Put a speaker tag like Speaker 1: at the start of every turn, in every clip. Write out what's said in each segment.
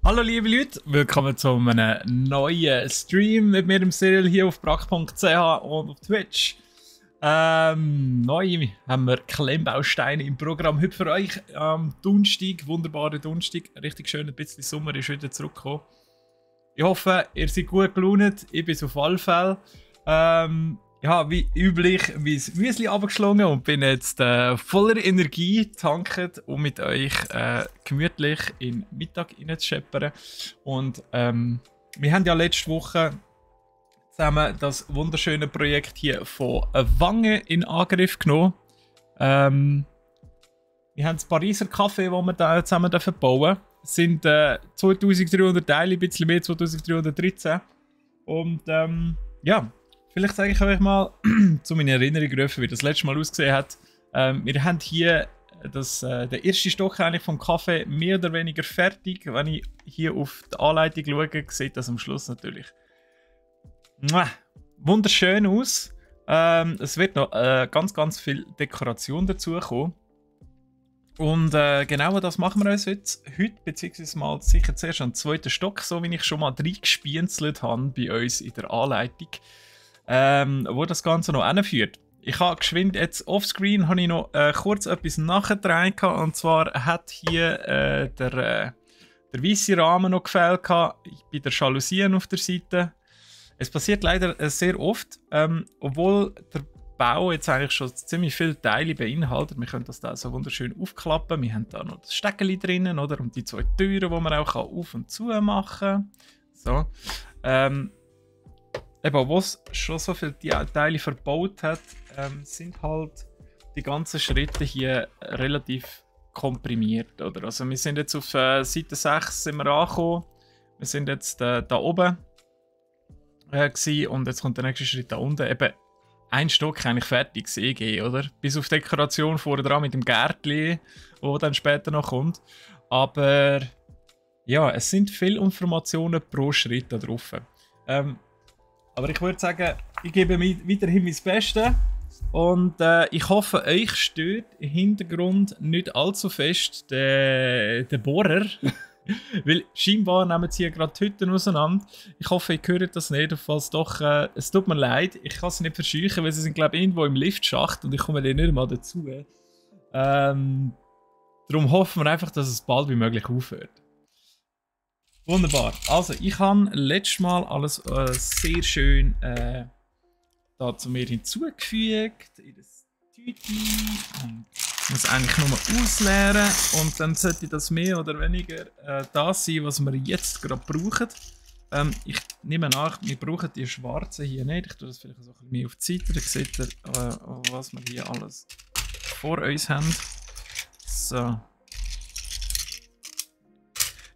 Speaker 1: Hallo liebe Leute, willkommen zu einem neuen Stream mit mir im Serial hier auf brack.ch und auf Twitch. Neu haben wir Klemmbausteine im Programm heute für euch am Donnerstag, wunderbaren Donnerstag, richtig schön, ein bisschen Sommer ist wieder zurückgekommen. Ich hoffe, ihr seid gut gelaunt, ich bin auf alle Fälle. Ja, wie üblich, wie das Müsli abgeschlungen und bin jetzt voller Energie getankt, um mit euch gemütlich in den Mittag reinzuscheppern. Und wir haben ja letzte Woche zusammen das wunderschöne Projekt hier von Wangen in Angriff genommen. Wir haben das Pariser Café, das wir da zusammen bauen. Es sind 2300 Teile, ein bisschen mehr, 2313. Und ja. Vielleicht sage ich euch mal zu meiner Erinnerung rufen, wie das letzte Mal ausgesehen hat. Wir haben hier der erste Stock eigentlich vom Café mehr oder weniger fertig. Wenn ich hier auf die Anleitung schaue, sieht das am Schluss natürlich wunderschön aus. Es wird noch ganz viel Dekoration dazu kommen. Und genau das machen wir uns jetzt heute, beziehungsweise mal sicher zuerst an den zweiten Stock, so wie ich schon mal reingespienzelt habe bei uns in der Anleitung. Wo das Ganze noch hinführt. Ich habe geschwind jetzt offscreen habe ich noch kurz etwas nachgetragen, und zwar hat hier der weiße Rahmen noch gefehlt bei der Jalousien auf der Seite. Es passiert leider sehr oft, obwohl der Bau jetzt eigentlich schon ziemlich viele Teile beinhaltet. Wir können das da so wunderschön aufklappen. Wir haben da noch das Steckeli drinnen, oder? Und die zwei Türen, die man auch auf und zu machen kann. So. Eben, wo es schon so viele Teile verbaut hat, sind halt die ganzen Schritte hier relativ komprimiert. Oder? Also wir sind jetzt auf Seite 6 sind wir angekommen. Wir sind jetzt da oben und jetzt kommt der nächste Schritt da unten. Eben ein Stock eigentlich fertig, CG, oder? Bis auf Dekoration vorne dran mit dem Gärtli, wo dann später noch kommt. Aber ja, es sind viele Informationen pro Schritt da drauf. Aber ich würde sagen, ich gebe weiterhin mein Bestes. Und ich hoffe, euch stört im Hintergrund nicht allzu fest der Bohrer. Weil scheinbar nehmen sie hier gerade die Hütten auseinander. Ich hoffe, ihr hört das nicht. Falls doch, es tut mir leid. Ich kann sie nicht verscheuchen, weil sie sind, glaube ich, irgendwo im Liftschacht und ich komme da nicht mal dazu. Darum hoffen wir einfach, dass es bald wie möglich aufhört. Wunderbar. Also, ich habe letztes Mal alles sehr schön da zu mir hinzugefügt in das Tütchen. Und ich muss eigentlich nur ausleeren und dann sollte das mehr oder weniger das sein, was wir jetzt gerade brauchen. Ich nehme nach, wir brauchen die schwarzen hier nicht. Ich tue das vielleicht so ein bisschen mehr auf die Seite. Dann seht ihr, was wir hier alles vor uns haben. So.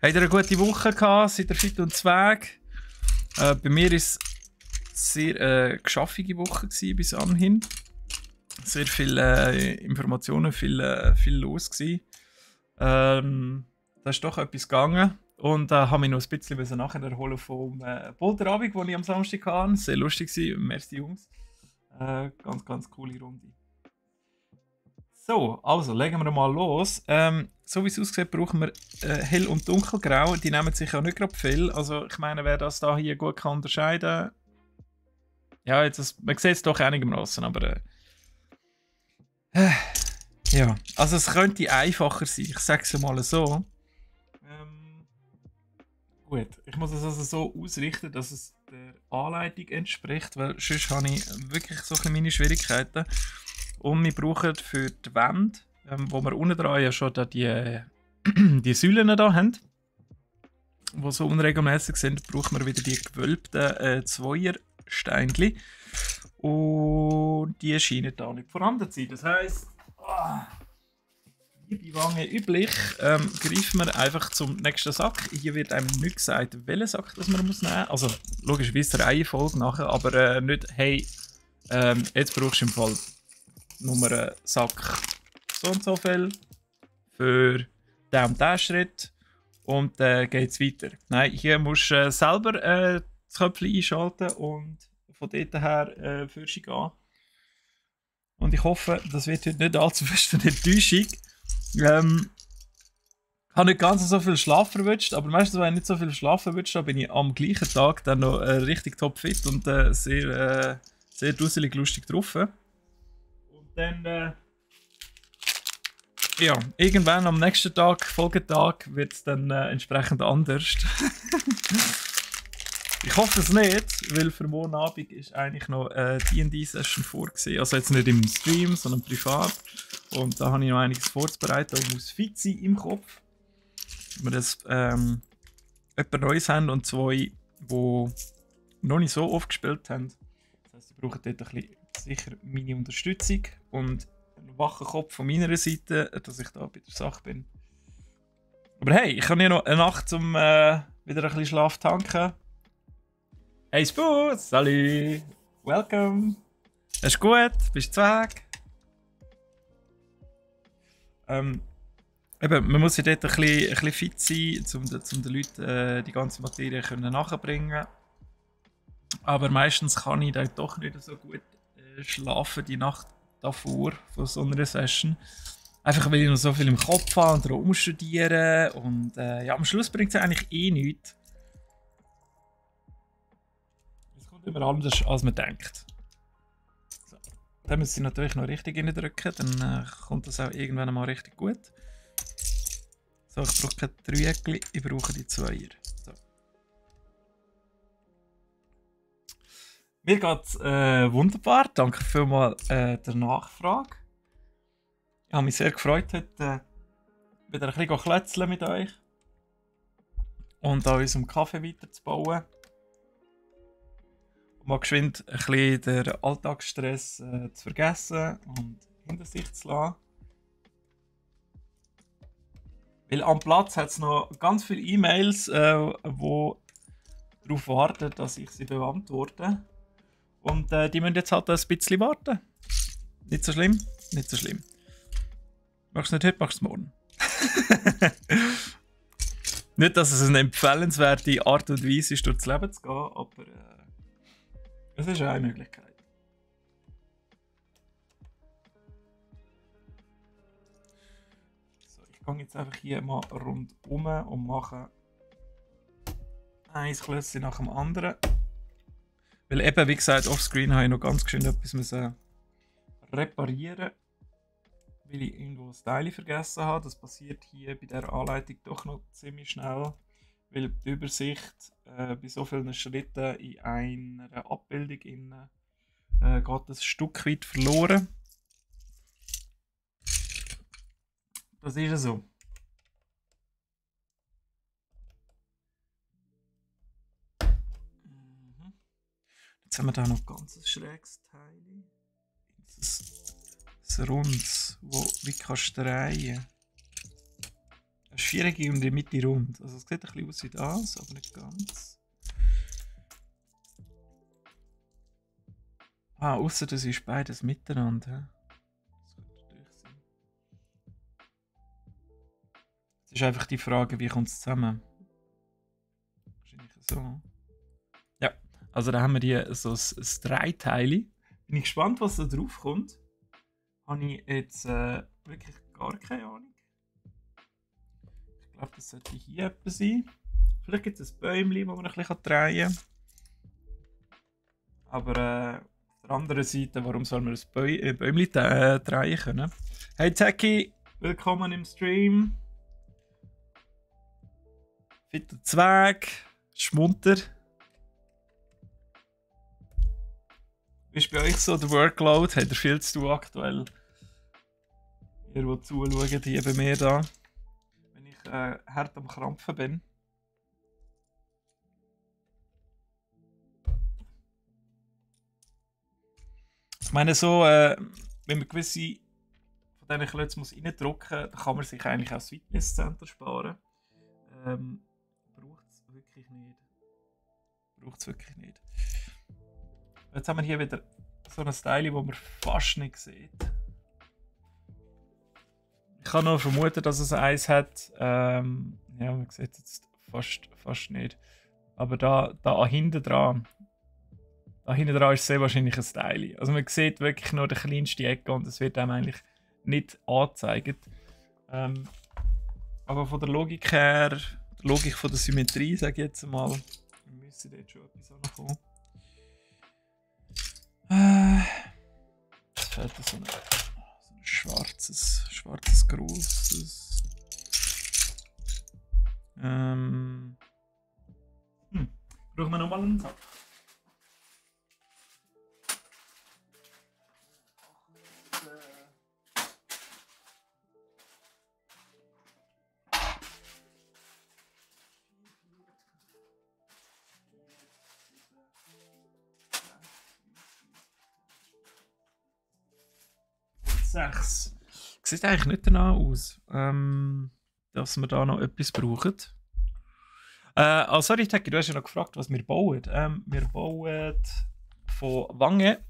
Speaker 1: Habt ihr eine gute Woche gehabt? Seid ihr fit und zweg? Bei mir war es sehr geschaffige Woche bis anhin. Sehr viele Informationen, viel los gewesen. Da ist doch etwas gegangen. Und habe mich noch ein bisschen nachher erholen vom Boulderabend, den ich am Samstag hatte. Sehr lustig gewesen. Merci Jungs. Ganz coole Runde. So, also legen wir mal los. So wie es aussieht, brauchen wir hell und dunkelgrau. Die nehmen sich ja nicht gerade viel. Also ich meine, wer das da hier gut kann unterscheiden, ja, jetzt, man sieht es doch einigermaßen, aber ja, also es könnte einfacher sein. Ich sage es mal so. Gut, ich muss es also so ausrichten, dass es der Anleitung entspricht, weil sonst habe ich wirklich so ein bisschen meine Schwierigkeiten. Und wir brauchen für die Wände, wo wir unten dran ja schon da die Säulen da haben, die so unregelmäßig sind, brauchen wir wieder die gewölbten Zweiersteinchen. Und die scheinen da nicht vorhanden zu sein. Das heisst, wie bei Wangen üblich, greifen wir einfach zum nächsten Sack. Hier wird einem nicht gesagt, welchen Sack das man muss nehmen muss. Also logischerweise der Reihenfolge nachher, aber nicht, hey, jetzt brauchst du im Fall nur einen Sack so und so viel für den und den Schritt und dann geht es weiter. Nein, hier musst du selber das Köpfchen einschalten und von dort her führst du gehen. Und ich hoffe, das wird heute nicht allzu fest eine Enttäuschung. habe nicht ganz so viel Schlaf erwischt, aber meistens, wenn ich nicht so viel Schlaf erwischt habe, bin ich am gleichen Tag dann noch richtig topfit und sehr duselig lustig drauf. Und dann, ja, irgendwann am nächsten Tag, Folgetag, wird es dann entsprechend anders. Ich hoffe es nicht, weil für morgen Abend ist eigentlich noch eine D&D-Session vorgesehen. Also jetzt nicht im Stream, sondern privat. Und da habe ich noch einiges vorzubereiten und muss fit sein im Kopf. Wir das etwas Neues haben und zwei, die noch nicht so oft gespielt haben. Das heisst, sie brauchen dort ein bisschen sicher meine Unterstützung und einen wachen Kopf von meiner Seite, dass ich da bei der Sache bin. Aber hey, ich habe ja noch eine Nacht, um wieder ein bisschen Schlaf tanken. Hey Spurs, salut, welcome. Ist gut? Bist du weg? Eben, man muss ja dort ein bisschen fit sein, um den Leuten die ganze Materie nachbringen. Aber meistens kann ich dann doch nicht so gut schlafen die Nacht davor von so einer Session. Einfach weil ich noch so viel im Kopf habe und darum umstudieren. Und ja, am Schluss bringt es eigentlich eh nichts. Es kommt immer anders, als man denkt. So. Dann müssen sie natürlich noch richtig reindrücken, dann kommt das auch irgendwann mal richtig gut. So, ich brauche kein Dreieckchen, ich brauche die Zweier. So. Mir geht es wunderbar, danke vielmals der Nachfrage. Ich habe mich sehr gefreut, heute wieder ein bisschen klötzeln mit euch und an unserem Kaffee weiterzubauen. Und mal geschwind ein bisschen den Alltagsstress zu vergessen und hinter sich zu lassen. Weil am Platz hat es noch ganz viele E-Mails, die darauf warten, dass ich sie beantworte. Und die müssen jetzt halt ein bisschen warten. Nicht so schlimm, nicht so schlimm. Machst du nicht heute, machst du es morgen. Nicht, dass es eine empfehlenswerte Art und Weise ist, durchs Leben zu gehen, aber es ist eine Möglichkeit. So, ich gehe jetzt einfach hier mal rundum und mache ein Klötzchen nach dem anderen. Weil eben, wie gesagt, offscreen habe ich noch ganz schön etwas reparieren, weil ich irgendwo das Teil vergessen habe. Das passiert hier bei dieser Anleitung doch noch ziemlich schnell, weil die Übersicht bei so vielen Schritten in einer Abbildung geht ein Stück weit verloren. Das ist ja so. Jetzt haben wir da noch ganz ein schräges Teil. Das Rundes, wo wie kannst du drehen. Das ist viereckig und in der Mitte rund. Also es sieht ein bisschen aus wie das, aber nicht ganz. Ah, außer das ist beides miteinander. Das könnte natürlich sein. Es ist einfach die Frage, wie kommt es zusammen? Wahrscheinlich so. Ja, also da haben wir hier so ein Dreiteil. Bin ich gespannt, was da drauf kommt. Habe ich jetzt wirklich gar keine Ahnung. Ich glaube, das sollte hier etwas sein. Vielleicht gibt es ein Bäumchen, das man ein bisschen drehen kann. Aber auf der anderen Seite, warum soll man ein Bäumchen drehen können? Hey Techie, willkommen im Stream. Fitter Zweig, Schmunter. Wie ist bei euch so der Workload? Habt ihr viel zu tun aktuell? Ihr, die zuschauen, hier bei mir da. Wenn ich hart am Krampfen bin. Ich meine so, wenn man gewisse von diesen Klötzen reindrücken muss, dann kann man sich eigentlich auch das Fitnesscenter sparen. Braucht es wirklich nicht. Braucht es wirklich nicht. Jetzt haben wir hier wieder so ein Style, das man fast nicht sieht. Ich kann nur vermuten, dass es eins hat. Ja, man sieht es jetzt fast nicht. Aber da hinten dran ist sehr wahrscheinlich ein Style. Also man sieht wirklich nur die kleinste Ecke und es wird einem eigentlich nicht angezeigt. Aber von der Logik her, der Logik von der Symmetrie, sage ich jetzt mal, müsste jetzt schon etwas ankommen. Es fehlt so ein schwarzes grosses. Brauchen wir nochmal einen Sack? Sechs. Sieht eigentlich nicht danach aus, dass wir da noch etwas brauchen. Sorry, Taki, du hast ja noch gefragt, was wir bauen. Wir bauen von Wange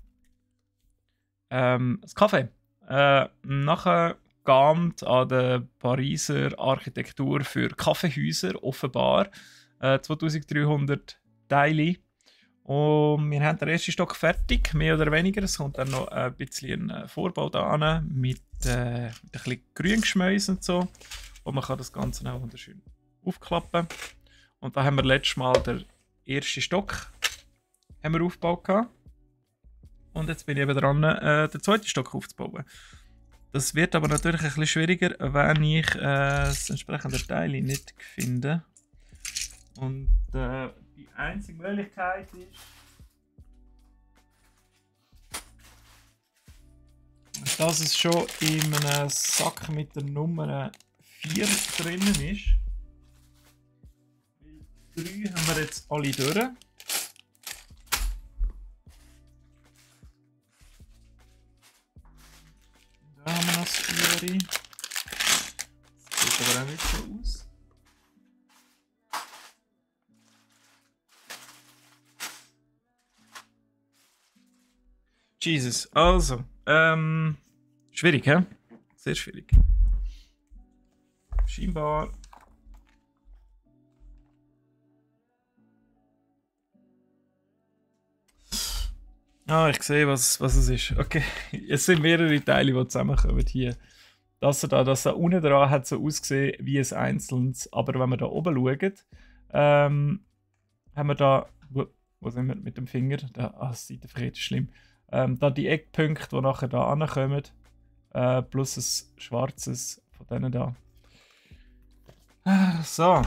Speaker 1: das Kaffee. Nachher geahmt an der Pariser Architektur für Kaffeehäuser, offenbar. 2300 Teile. Und wir haben den ersten Stock fertig, mehr oder weniger. Es kommt dann noch ein bisschen ein Vorbau da an mit ein bisschen Grüngeschmäus und so. Und man kann das Ganze auch wunderschön aufklappen. Und da haben wir letztes Mal den ersten Stock haben wir aufgebaut gehabt. Und jetzt bin ich eben dran, den zweiten Stock aufzubauen. Das wird aber natürlich ein bisschen schwieriger, wenn ich das entsprechende Teil nicht finde. Und die einzige Möglichkeit ist, dass es schon in einem Sack mit der Nummer 4 drinnen ist. 3 haben wir jetzt alle durch. Da haben wir noch das 4. Das sieht aber auch nicht so aus. Jesus, also, schwierig, hä? Sehr schwierig. Scheinbar. Ich sehe, was es ist. Okay, es sind mehrere Teile, die zusammenkommen hier. Das da unten dran hat so ausgesehen wie ein einzelnes, aber wenn wir da oben schauen, haben wir da, wo sind wir mit dem Finger? Das Seitenverkehr ist schlimm. Da die Eckpunkte, die nachher da ankommen, plus ein schwarzes von denen da. So.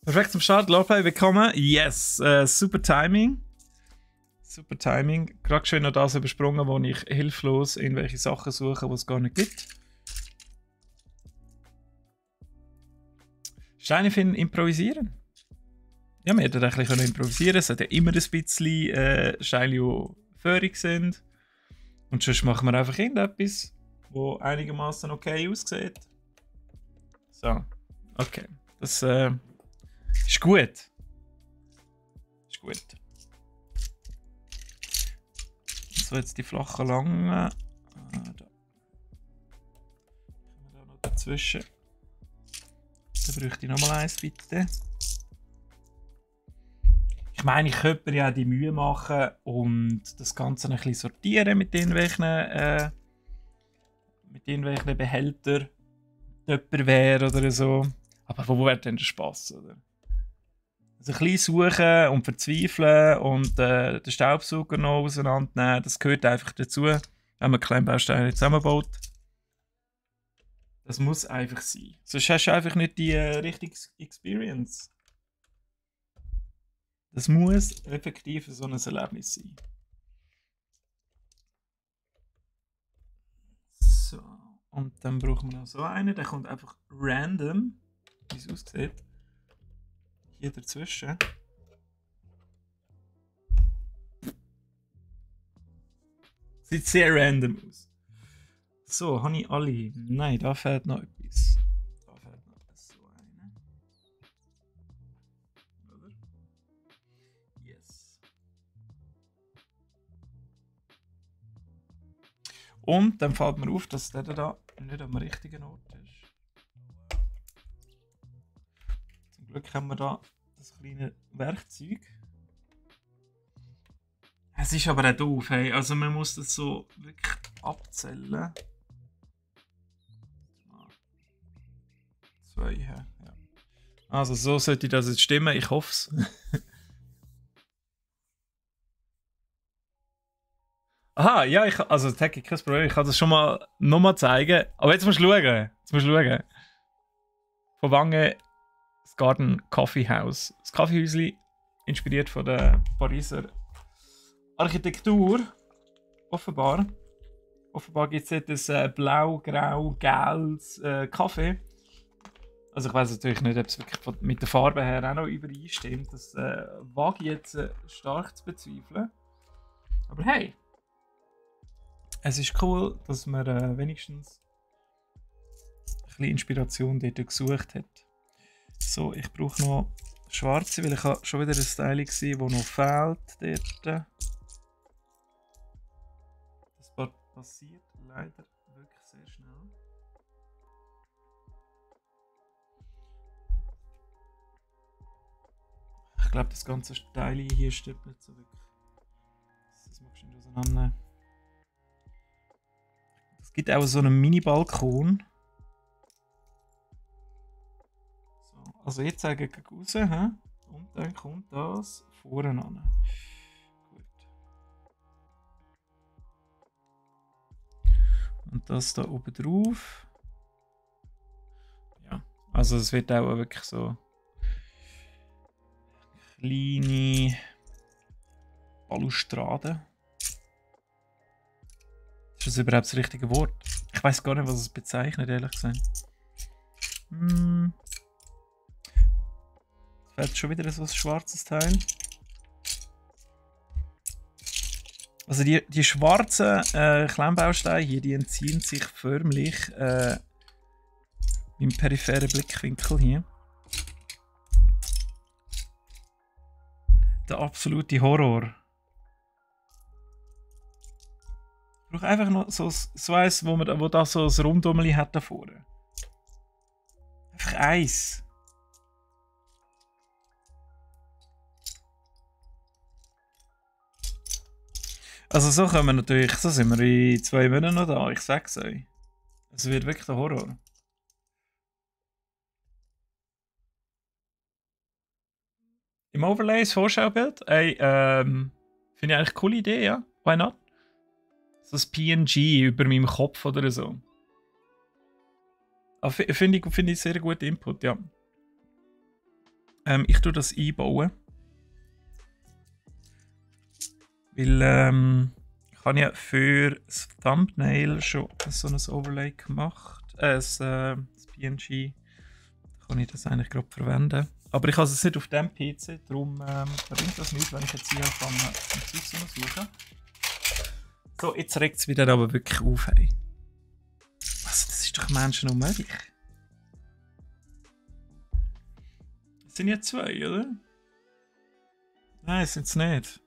Speaker 1: Perfekt zum Start. Lowplay willkommen. Yes, super Timing. Super Timing. Gerade schön noch das übersprungen, wo ich hilflos irgendwelche Sachen suche, die es gar nicht gibt. Steine finden, improvisieren. Ja, wir hätten ein bisschen improvisieren können. Es hat ja immer ein bisschen Steine, die fähig sind. Und sonst machen wir einfach irgendetwas, das einigermaßen okay aussieht. So, okay. Das ist gut. Ist gut. So, jetzt die flachen Langen. Da. Können wir da noch dazwischen. Da bräuchte ich nochmal eins, bitte. Ich meine, ich könnte mir ja die Mühe machen und das Ganze ein bisschen sortieren mit irgendwelchen Behältern, Tupperware oder so. Aber wo wäre denn der Spass, oder? Also ein bisschen suchen und verzweifeln und den Staubsauger noch auseinandernehmen, das gehört einfach dazu, wenn man Kleinbausteine zusammenbaut. Das muss einfach sein. Sonst hast du einfach nicht die richtige Experience. Das muss effektiv so ein Erlebnis sein. So, und dann brauchen wir noch so einen, der kommt einfach random, wie es aussieht. Hier dazwischen. Sieht sehr random aus. So, habe ich alle? Nein, da fehlt noch etwas. Da fehlt noch so eine. Oder? Yes. Und dann fällt mir auf, dass der da nicht am richtigen Ort ist. Zum Glück haben wir da das kleine Werkzeug. Es ist aber auch doof, hey. Also man muss das so wirklich abzählen. 2. Ja. Also so sollte das jetzt stimmen, ich hoffe es. Aha, ja, also Tech, kein Problem, ich kann das schon mal nochmal zeigen. Aber jetzt musst du schauen. Von Wangen, das Garden Coffee House. Das Kaffeehäuschen, inspiriert von der Pariser Architektur. Offenbar. Offenbar gibt es dort ein blau-grau-gelbes Kaffee. Also ich weiß natürlich nicht, ob es wirklich mit der Farbe her auch noch übereinstimmt. Das wage ich jetzt stark zu bezweifeln. Aber hey, es ist cool, dass man wenigstens ein bisschen Inspiration dort gesucht hat. So, ich brauche noch schwarze, weil ich habe schon wieder ein Styling gesehen, das noch fehlt dort. Das passiert leider wirklich sehr schnell. Ich glaube, das ganze Styling hier stimmt nicht so wirklich. Das magst du nicht auseinandernehmen. Es gibt auch so einen Mini-Balkon. So, also jetzt zeige ich raus, und dann kommt das vorne an. Gut. Und das da oben drauf. Ja, also es wird auch wirklich so kleine Balustrade. Ist das überhaupt das richtige Wort? Ich weiß gar nicht, was es bezeichnet, ehrlich gesagt. Es fällt schon wieder so ein schwarzes Teil. Also die schwarzen Klemmbausteine hier, die entziehen sich förmlich im peripheren Blickwinkel hier. Der absolute Horror. Ich brauche einfach noch so eins, wo da so ein Rundumli hat da vorne. Einfach eins. Also so können wir natürlich, so sind wir in 2 Monaten noch da, ich sag's euch. Es wird wirklich der Horror. Im Overlay das Vorschaubild, ey, finde ich eigentlich eine coole Idee, ja? Why not? So ein PNG über meinem Kopf oder so. Aber finde ich sehr guten Input, ja. Ich tue das einbauen. Weil ich habe ja für das Thumbnail schon so ein Overlay gemacht. Das PNG. Da kann ich das eigentlich gerade verwenden. Aber ich habe es nicht auf dem PC, darum bringt das nicht, wenn ich jetzt hier anfange zum suchen. So, jetzt regt es wieder aber wirklich auf. Hey. Was? Das ist doch Menschen unmöglich. Es sind ja 2, oder? Nein, sind es nicht.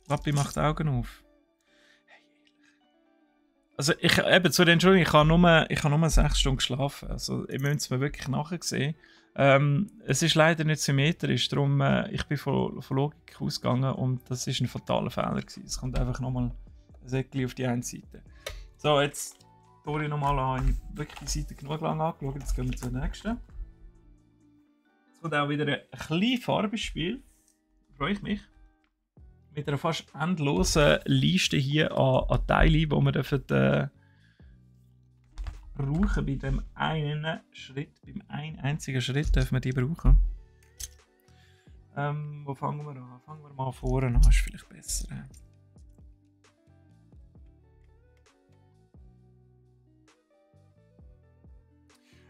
Speaker 1: Papi macht Augen auf. Hey, also eben zu der Entschuldigung, ich habe nur 6 Stunden geschlafen. Also ihr müsst es mir wirklich nachher sehen. Es ist leider nicht symmetrisch, darum ich bin von Logik ausgegangen und das ist ein fataler Fehler gewesen. Es kommt einfach nochmal ein Säckchen auf die eine Seite. So, jetzt tue ich nochmal an, wirklich die Seite genug lang angeschaut, jetzt gehen wir zur nächsten. Jetzt kommt auch wieder ein kleines Farbenspiel, da freue ich mich. Mit einer fast endlosen Liste hier an Teilen, die wir dürfen, brauchen bei dem einen Schritt, beim einen einzigen Schritt dürfen wir die brauchen. Wo fangen wir an? Fangen wir mal vorne an, ist vielleicht besser.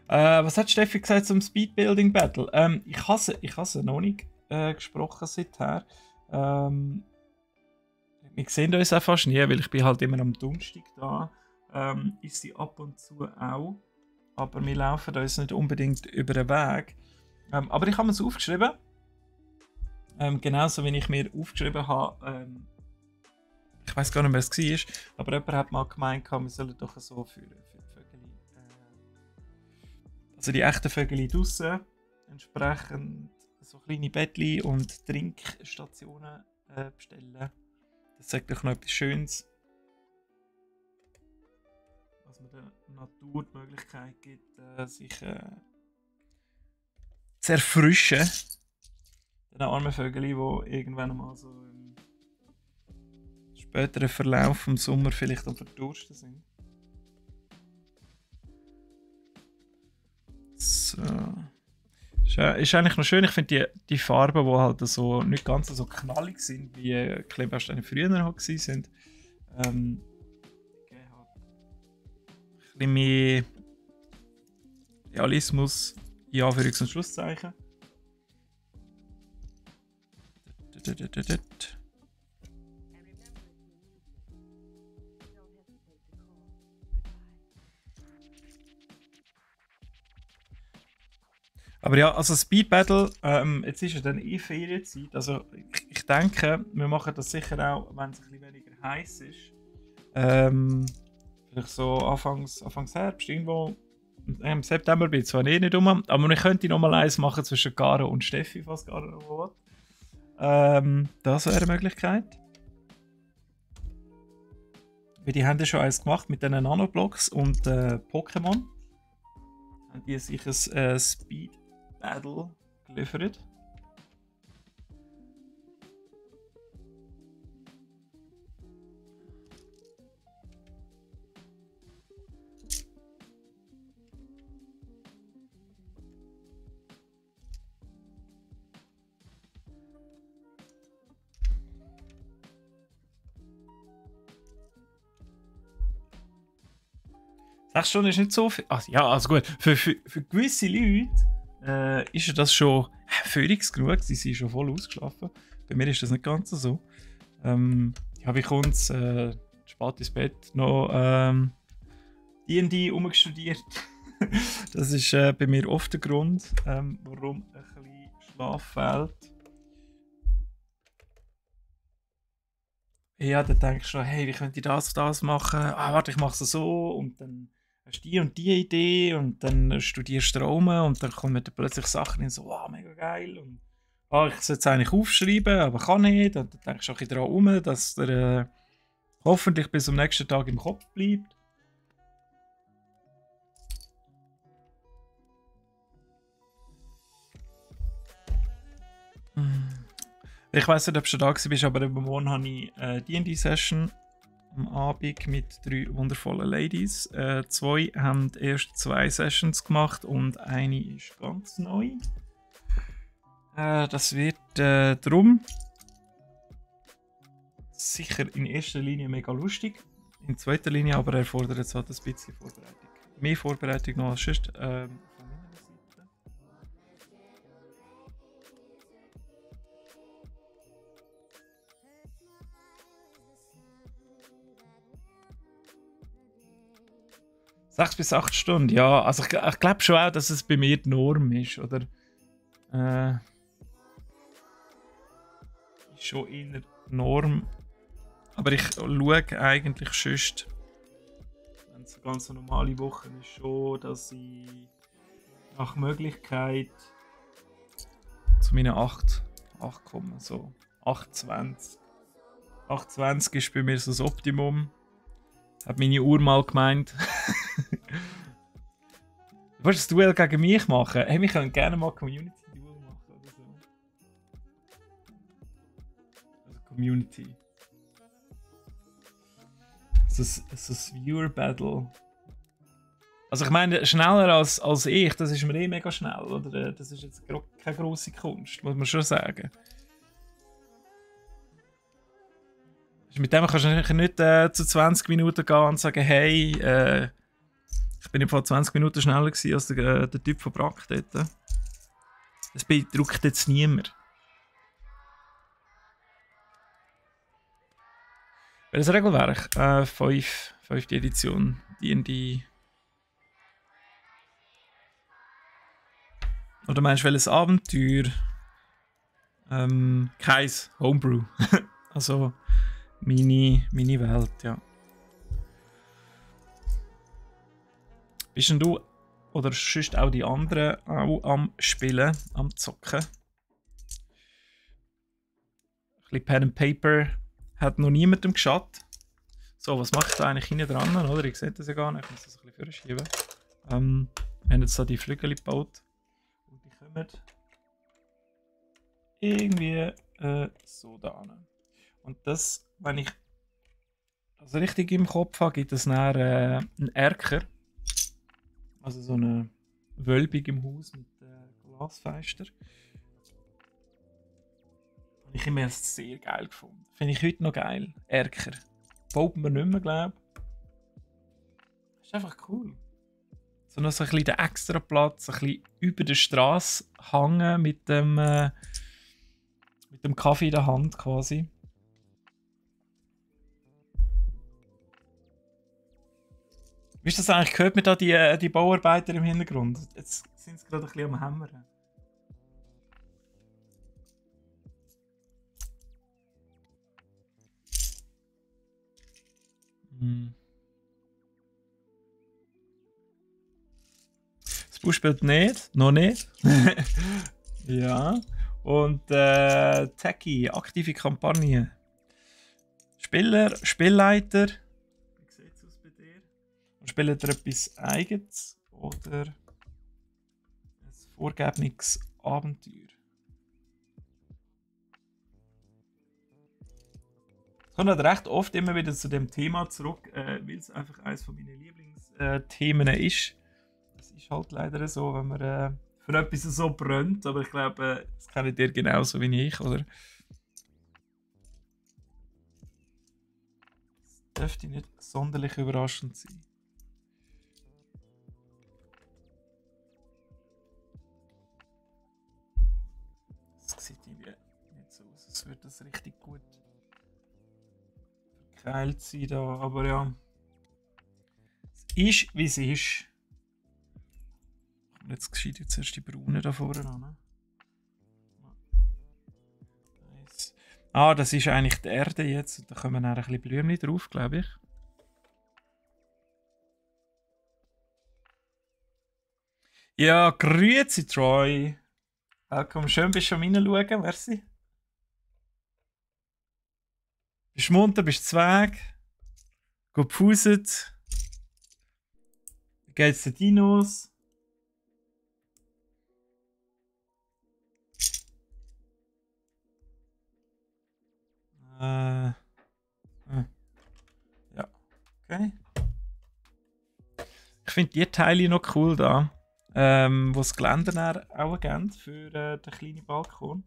Speaker 1: Was hat Steffi gesagt zum Speedbuilding Battle? Ich habe noch nicht gesprochen seither. Wir sehen uns auch fast nie, weil ich bin halt immer am Donnerstag da. Ist sie ab und zu auch. Aber wir laufen uns nicht unbedingt über den Weg. Aber ich habe mir es aufgeschrieben. Genauso wie ich mir aufgeschrieben habe. Ich weiß gar nicht, wer es war. Aber jemand hat mal gemeint, wir sollen doch so für die Vögel. Also die echten Vögel draussen. Entsprechend so kleine Bettchen und Trinkstationen bestellen. Das sagt doch noch etwas Schönes. Was mir der Natur die Möglichkeit gibt, sich zu erfrischen. Den armen Vögel, die irgendwann mal so im späteren Verlauf im Sommer vielleicht am Verdursten sind. So. Ist eigentlich noch schön. Ich finde die Farben, die halt so nicht ganz so knallig sind, wie Kleebausteine früher halt waren. Ein bisschen mehr Realismus in Anführungs- und Schlusszeichen. Aber ja, also Speed Battle, jetzt ist ja dann Ferienzeit. Also ich denke, wir machen das sicher auch, wenn es ein bisschen weniger heiß ist. Vielleicht so Anfangs Herbst, irgendwo im September bin ich zwar nicht um, aber ich könnte noch mal eins machen zwischen Garo und Steffi, falls Garo noch will. Das wäre eine Möglichkeit. Weil die haben ja schon eins gemacht mit diesen Nanoblocks und Pokémon. Haben die sich ein Speed Battle geliefert. Sechs Stunden ist nicht so viel. Ach, ja, also gut. Für gewisse Leute ist das schon völlig genug. Sie sind schon voll ausgeschlafen. Bei mir ist das nicht ganz so. Ja, wie kommt es? Spät ins Bett noch D&D umgestudiert. Das ist bei mir oft der Grund, warum ein bisschen Schlaf fehlt. Ja, dann denkst du, hey, wie könnte ich das machen? Ah, warte, ich mache es so und dann hast du die und die Idee und dann studierst du rum und dann kommen dann plötzlich Sachen in so, wow, mega geil und ich sollte es eigentlich aufschreiben, aber kann nicht und dann denkst du auch ein bisschen daran rum, dass der hoffentlich bis zum nächsten Tag im Kopf bleibt. Ich weiss nicht, ob du schon da bist, aber morgen habe ich eine D&D-Session am Abend mit 3 wundervollen Ladies. 2 haben erst 2 Sessions gemacht und eine ist ganz neu. Das wird darum sicher in erster Linie mega lustig. In zweiter Linie aber erfordert es halt ein bisschen Vorbereitung. Mehr Vorbereitung noch als sonst. Sechs bis 8 Stunden, ja. Also ich glaube schon auch, dass es bei mir die Norm ist, oder? Ist schon eher die Norm. Aber ich schaue eigentlich sonst, wenn es eine ganz normale Woche ist, schon, dass ich nach Möglichkeit zu meinen 8 komme. So 8,20. 8,20 ist bei mir so das Optimum. Hat meine Uhr mal gemeint. Du willst das Duell gegen mich machen? Hey, wir können gerne mal Community-Duel machen oder so. Also Community. So ein Viewer-Battle. Also ich meine, schneller als ich, das ist mir eh mega schnell, oder? Das ist jetzt keine grosse Kunst, muss man schon sagen. Mit dem kannst du nicht zu 20 Minuten gehen und sagen, hey, ich bin vor 20 Minuten schneller gewesen als der Typ von Brack dort. Das beeindruckt jetzt niemand. Welches Regelwerk? 5. Edition. D&D. Oder meinst du welches Abenteuer? Keins. Homebrew. Also meine Welt, ja. Bist denn du oder sonst auch die anderen auch am Spielen, am Zocken? Ein bisschen Pen and Paper hat noch niemandem geschadet. So, was mache ich da eigentlich hinten dran? Oder? Ich sehe das ja gar nicht, ich muss das ein bisschen vorschieben. Wir haben jetzt da die Flügel gebaut. Und die kommen irgendwie so da hin. Und das, wenn ich das richtig im Kopf habe, gibt es dann einen Erker. Also so eine Wölbung im Haus mit Glasfenster. Habe ich immer sehr geil gefunden. Finde ich heute noch geil. Erker. Baut man nicht mehr, glaube ich. Ist einfach cool. So noch so ein bisschen der extra Platz, ein bisschen über der Straße hängen mit dem Kaffee in der Hand quasi. Wie ist das eigentlich? Hört man da die Bauarbeiter im Hintergrund? Jetzt sind sie gerade ein bisschen am Hämmern. Hm. Das Buch spielt nicht, noch nicht. Ja. Und Techie, aktive Kampagne. Spieler, Spielleiter. Wie sieht es aus bei dir? Und spielt ihr etwas Eigenes oder ein vorgegebenes Abenteuer? Ich komme halt recht oft immer wieder zu dem Thema zurück, weil es einfach eines von meinen Lieblingsthemen ist. Das ist halt leider so, wenn man für etwas so brennt, aber ich glaube, das kennt ihr genauso wie ich, oder? Das dürfte nicht sonderlich überraschend sein. Das sieht irgendwie nicht so aus, als würde das richtig gut verkeilt sein da, aber ja. Es ist, wie es ist. Jetzt geschieht jetzt erst die Braune da vorne an. Nice. Ah, das ist eigentlich die Erde jetzt. Da kommen dann ein bisschen Blümchen drauf, glaube ich. Ja, grüezi Troy. Willkommen, schön bist du schon reinschauen, merci. Bist du munter, bist du Zweig? Gut gepfuset? Wie geht's den Dinos? Ja, okay. Ich finde die Teile noch cool da, wo das Geländer dann auch geben für den kleinen Balkon.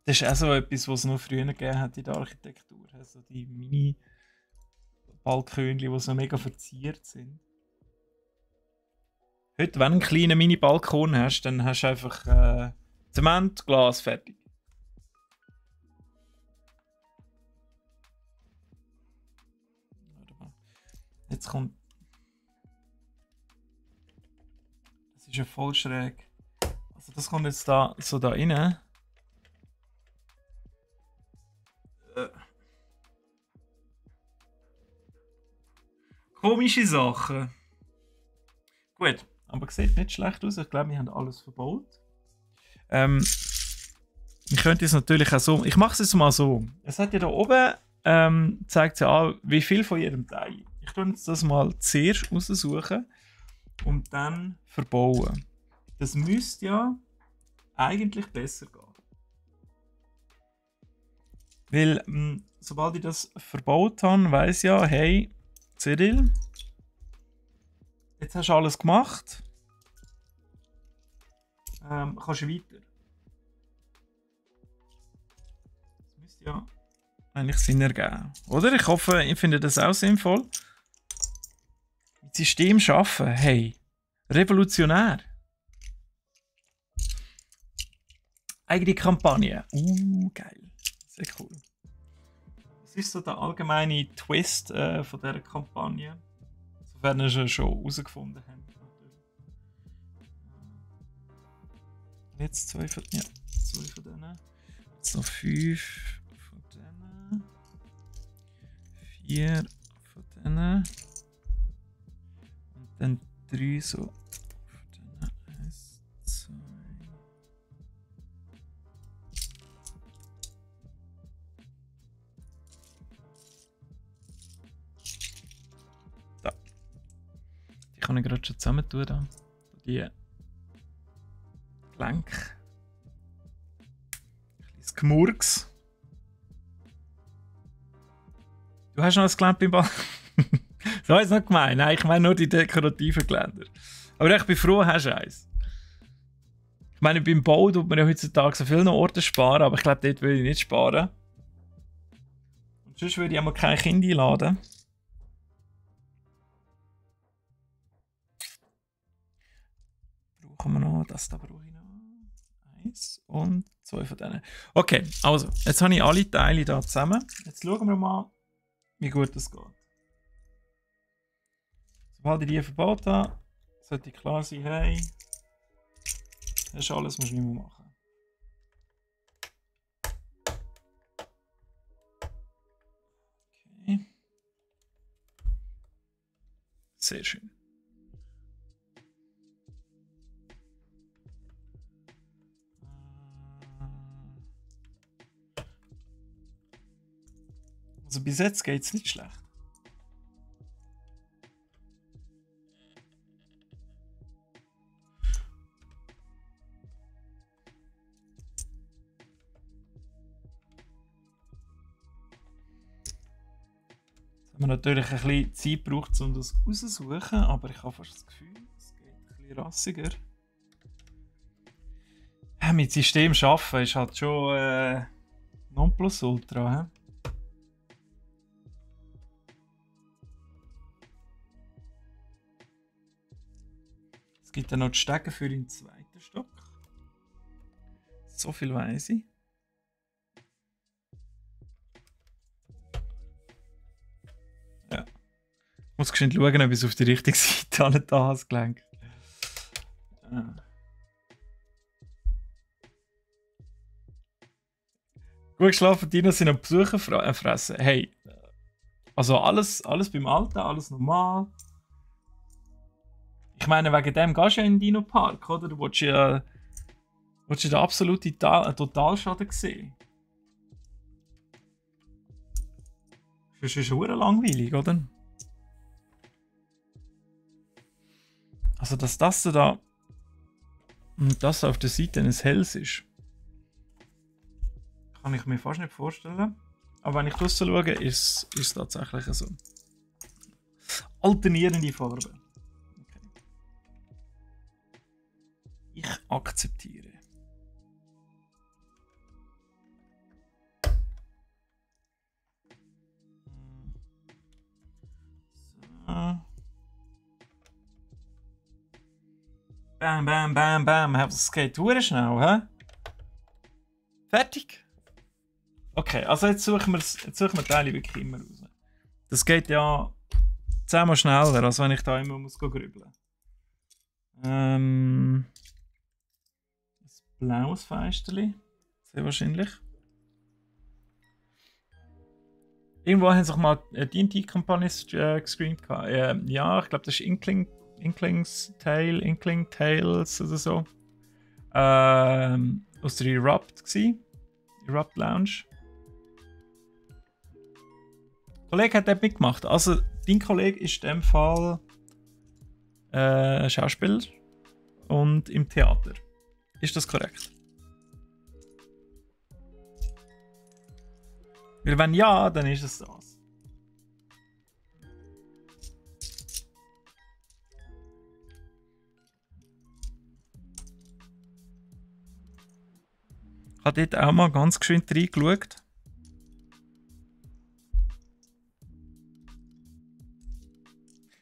Speaker 1: Das ist auch so etwas, was es noch früher gegeben hat in der Architektur. Also die Mini-Balkönchen, die so mega verziert sind. Heute, wenn du einen kleinen Mini-Balkon hast, dann hast du einfach Zement, Glas, fertig. Jetzt kommt... Das ist ja voll schräg. Also das kommt jetzt da so da rein. Komische Sachen. Gut, aber sieht nicht schlecht aus. Ich glaube, wir haben alles verbaut. Ich könnte es natürlich auch so. Ich mache es jetzt mal so. Es hat ja da oben zeigt ja an, wie viel von jedem Teil. Ich tue jetzt das mal zuerst raussuchen und dann verbauen. Das müsste ja eigentlich besser gehen. Weil sobald ich das verbaut habe, weiss ja, hey, Cyril, jetzt hast du alles gemacht. Kannst du weiter. Das müsste ja eigentlich Sinn ergeben. Oder? Ich hoffe, ihr findet das auch sinnvoll. Mit System arbeiten, hey, revolutionär. Eigene Kampagne. Geil. Sehr cool. Was ist so der allgemeine Twist von dieser Kampagne? Sofern wir es schon herausgefunden haben. Jetzt zwei von denen. Jetzt noch 5 von denen. 4 von denen. Und dann 3 so von denen. 1, 2. kann ich gerade schon zusammen tun. Da. Die Gelenke. Ein kleines Gemurks. Du hast noch ein Geländer im Ball. Das ist nicht gemein. Nein, ich meine nur die dekorativen Geländer. Aber ich bin froh, hast du eins. Ich meine, beim Bau tut man ja heutzutage so viele Orte sparen, aber ich glaube, dort würde ich nicht sparen. Und sonst würde ich auch mal kein Kind einladen. Brauchen wir noch? Das da brauche ich noch. 1 und 2 von denen. Okay, also, jetzt habe ich alle Teile hier zusammen. Jetzt schauen wir mal, wie gut das geht. Sobald ich die verbaut habe, sollte klar sein, hey, das ist alles, was ich nicht mehr machen. Okay. Sehr schön. Also bis jetzt geht es nicht schlecht. Man natürlich ein bisschen Zeit braucht, um das rauszusuchen, aber ich habe fast das Gefühl, es geht ein bisschen rassiger. Mit System arbeiten ist halt schon Nonplusultra. He? Es gibt dann noch die Stege für den zweiten Stock. So viel weiss ich. Ja. Ich muss geschwind schauen, ob ich es auf die richtige Seite alle da habe, das Gelenk. Gut geschlafen, Dinos sind am Besucher fressen. Hey, also alles beim Alten, alles normal. Ich meine, wegen dem gehst du ja in den Dino-Park, oder? Du willst ja den absoluten Totalschaden sehen. Das ist schon langweilig, oder? Also, dass das da und das auf der Seite eines Hells ist, kann ich mir fast nicht vorstellen. Aber wenn ich draussen schaue, ist es tatsächlich so. Alternierende Farben. Okay. Ich akzeptiere. So. Bam, bam, bam, bam. Das geht sehr schnell, hä? Fertig? Okay, also jetzt suchen wir die Teile wirklich immer raus. Das geht ja 10-mal schneller, als wenn ich da immer muss grübeln. Ein blaues Feisterli. Sehr wahrscheinlich. Irgendwo haben sich mal D&D-Kampagne gescreamt. Ja, ich glaube, das ist Inklings Tale, Inkling Tales oder so. Aus der Erupt gsi. Erupt Lounge. Der Kollege hat dort mitgemacht. Also, dein Kollege ist in dem Fall Schauspieler und im Theater. Ist das korrekt? Weil wenn ja, dann ist es das. Ich habe dort auch mal ganz geschwind reingeschaut.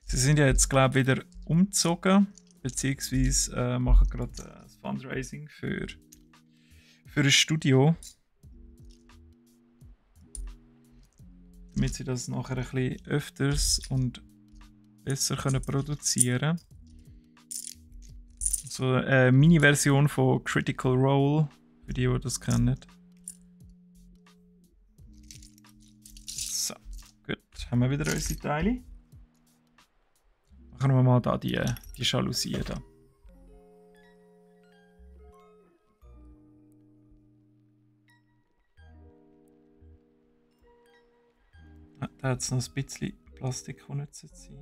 Speaker 1: Sie sind ja jetzt, glaube ich, wieder umgezogen, beziehungsweise machen gerade das Fundraising für ein Studio. Damit sie das nachher ein bisschen öfters und besser können produzieren können. So eine Mini-Version von Critical Role, für die das kennen. So, gut. Haben wir wieder unsere Teile. Machen wir mal da die Jalousien da. Da hat es noch ein bisschen Plastik, das nicht sein.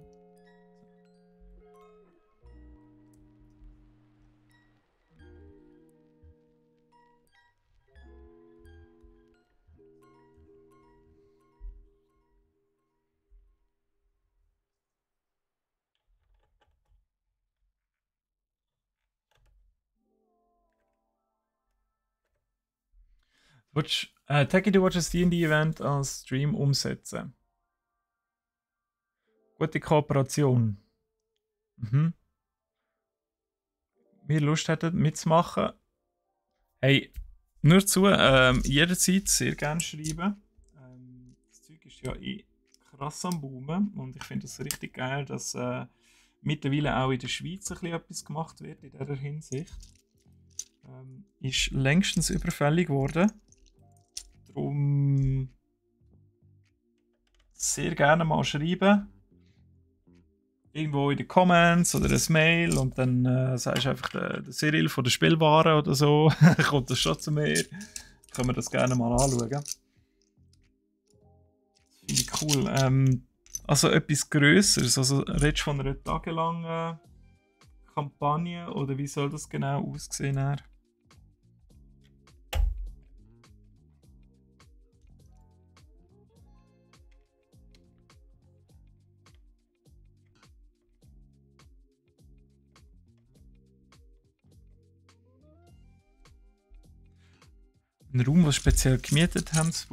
Speaker 1: Taki, du willst das D&D-Event als Stream umsetzen. Gute Kooperation. Mhm. Wir Lust hätten mitzumachen. Hey, nur zu, jederzeit sehr gerne schreiben. Das Zeug ist ja krass am Boomen und ich finde es richtig geil, dass mittlerweile auch in der Schweiz ein bisschen etwas gemacht wird in dieser Hinsicht. Ist längstens überfällig geworden. Darum sehr gerne mal schreiben. Irgendwo in den Comments oder ein Mail und dann sagst du einfach der Cyril von der Spielware oder so, kommt das schon zu mir. Können wir das gerne mal anschauen. Das finde ich cool. Also etwas Grösseres, also redest du von einer tagelangen Kampagne oder wie soll das genau aussehen? Ein Raum, den speziell gemietet haben sie.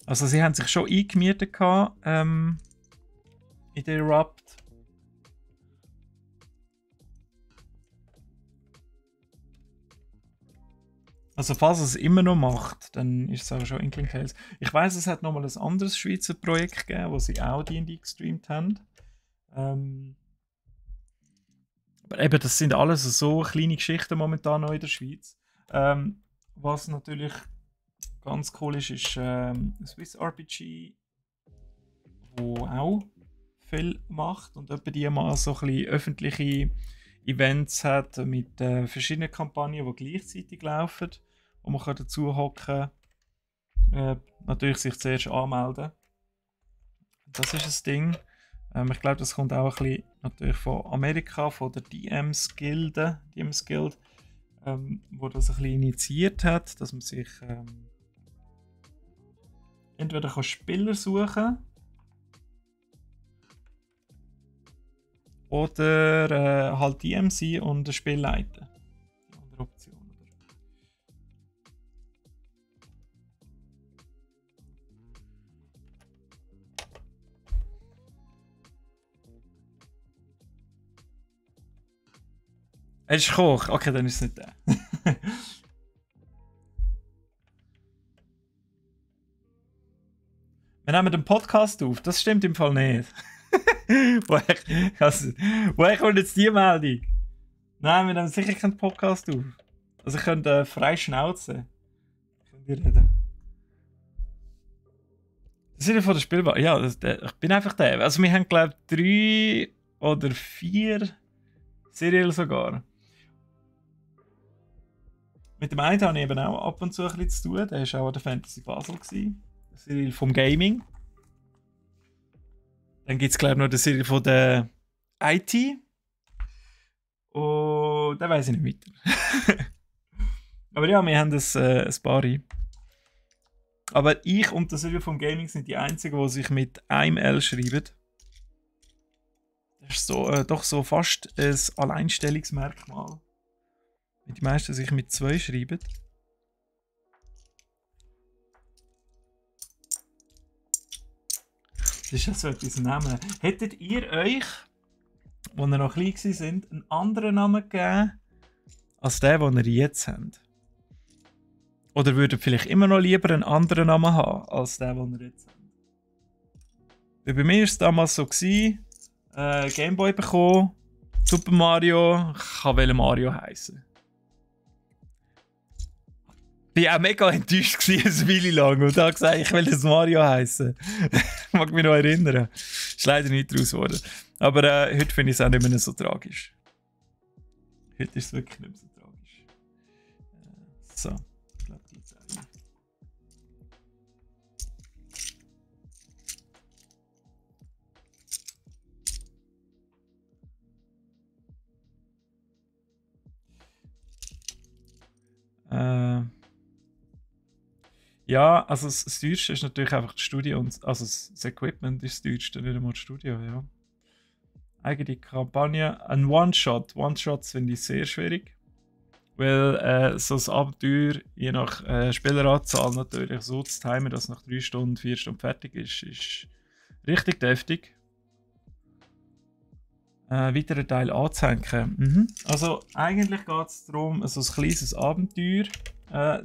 Speaker 1: Also sie haben sich schon eingemietet in der Erupt. Also falls es immer noch macht, dann ist es auch schon Inkling Tales. Ich weiß, es hat noch mal ein anderes Schweizer Projekt gegeben, wo sie auch D&D gestreamt haben. Aber eben, das sind alles so kleine Geschichten momentan noch in der Schweiz. Was natürlich ganz cool ist, ist Swiss RPG, wo auch viel macht und etwa die mal so ein bisschen öffentliche Events hat mit verschiedenen Kampagnen, die gleichzeitig laufen, wo man kann dazu hocken natürlich sich zuerst anmelden. Das ist das Ding. Ich glaube, das kommt auch ein bisschen natürlich von Amerika, von der DMs Guild, wo das ein bisschen initiiert hat, dass man sich entweder kann Spieler suchen oder halt DM sein und ein Spiel leiten. Die andere Option. Er ist Koch. Okay, dann ist es nicht der. Wir nehmen den Podcast auf. Das stimmt im Fall nicht. Woher kommt jetzt die Meldung? Nein, wir nehmen sicher keinen Podcast auf. Also ich könnte frei schnauzen. Könnt ihr reden? Das ist ja von der Spielbar. Ja, ich bin einfach der. Also wir haben glaube ich 3 oder 4 Serien sogar. Mit dem einen habe ich eben auch ab und zu ein bisschen zu tun. Der war auch an der Fantasy Basel. Der Serie vom Gaming. Dann gibt es glaube ich noch die Serie von der IT. Und da weiß ich nicht weiter. Aber ja, wir haben ein paar. Aber ich und der Serie vom Gaming sind die einzigen, die sich mit einem L schreiben. Das ist so, doch so fast ein Alleinstellungsmerkmal. Die meisten sich mit 2 schreiben. Das ist ja so etwas Namen. Hättet ihr euch, als ihr noch klein seid, einen anderen Namen gegeben, als den, den ihr jetzt habt? Oder würdet ihr vielleicht immer noch lieber einen anderen Namen haben, als den, den ihr jetzt habt? Weil bei mir war es damals so, Gameboy bekommen, Super Mario, ich wollte Mario heißen. Ich war auch mega enttäuscht eine Weile lang und habe gesagt, ich will das Mario heißen. Ich mag mich noch erinnern. Ist leider nicht daraus geworden. Aber heute finde ich es auch nicht mehr so tragisch. Heute ist es wirklich nicht mehr so tragisch. So, ich glaube, die Zeile. Ja, also das teuerste ist natürlich einfach das Studio und also das Equipment ist das teuerste, nicht einmal das Studio, ja. Eigene Kampagne, ein One-Shot. One-Shots finde ich sehr schwierig. Weil so ein Abenteuer, je nach Spieleranzahl natürlich so zu timen, dass es nach 3 Stunden, 4 Stunden fertig ist richtig deftig. Weiterer Teil anzuhängen. Also eigentlich geht es darum, so ein kleines Abenteuer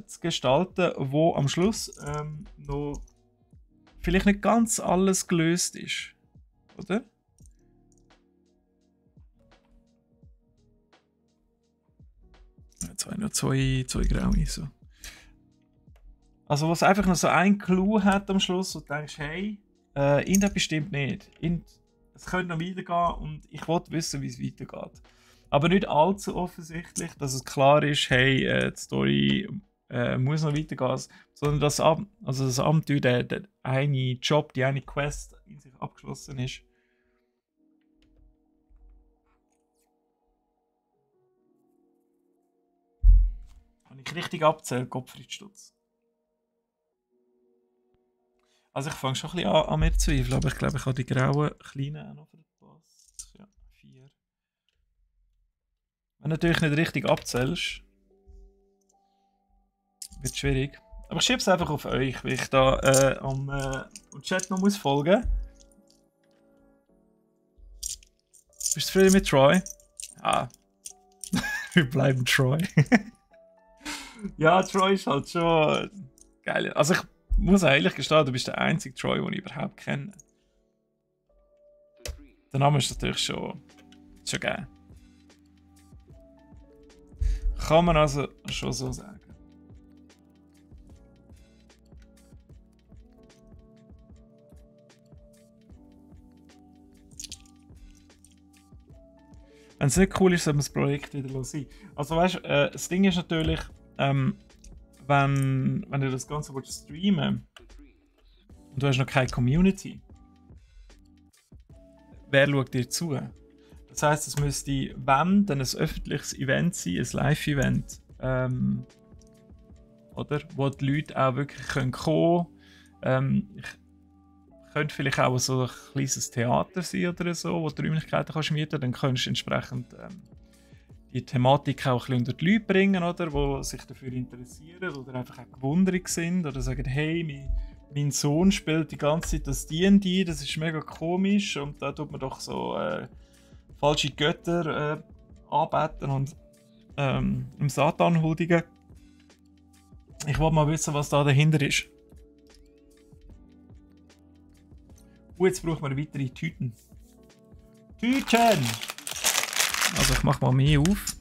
Speaker 1: zu gestalten, wo am Schluss noch vielleicht nicht ganz alles gelöst ist. Oder? Jetzt habe ich noch zwei graue. So. Also was einfach noch so ein Clou hat am Schluss und du denkst, hey, irgendetwas stimmt nicht. Es könnte noch weitergehen und ich wollte wissen, wie es weitergeht. Aber nicht allzu offensichtlich, dass es klar ist, hey, die Story muss noch weitergehen, sondern dass das Abenteuer, der eine Job, die eine Quest in sich abgeschlossen ist. Habe ich richtig abzählt, Gottfried Stutz. Also ich fange schon ein bisschen an mir zu zweifeln, aber ich glaube, ich habe die grauen kleinen auch noch verpasst. Ja, 4. Wenn du natürlich nicht richtig abzählst, wird es schwierig. Aber ich schiebe es einfach auf euch, weil ich da am Chat noch muss folgen. Bist du zufrieden mit Troy? Ja. Wir bleiben Troy. Ja, Troy ist halt schon geil. Also ich muss ehrlich gestehen, du bist der einzige Troy, den ich überhaupt kenne. Der Name ist natürlich schon geil. Kann man also schon so sagen. Wenn es nicht cool ist, soll man das Projekt wieder sein. Also weißt du, das Ding ist natürlich, wenn du das Ganze streamen und du hast noch keine Community, wer schaut dir zu? Das heisst, es müsste, wenn, dann ein öffentliches Event sein, ein Live-Event. Oder? Wo die Leute auch wirklich kommen können. Könnte vielleicht auch so ein kleines Theater sein oder so, wo du Räumlichkeiten kannst mieten. Dann kannst du entsprechend die Thematik auch ein bisschen unter die Leute bringen, oder? Die sich dafür interessieren oder einfach auch gewundert sind oder sagen, hey, mein Sohn spielt die ganze Zeit das D&D, das ist mega komisch und da tut man doch so falsche Götter anbeten und im Satan huldigen. Ich wollte mal wissen, was da dahinter ist. Jetzt brauchen wir weitere Tüten. Tüten! Also ich mache mal mehr auf.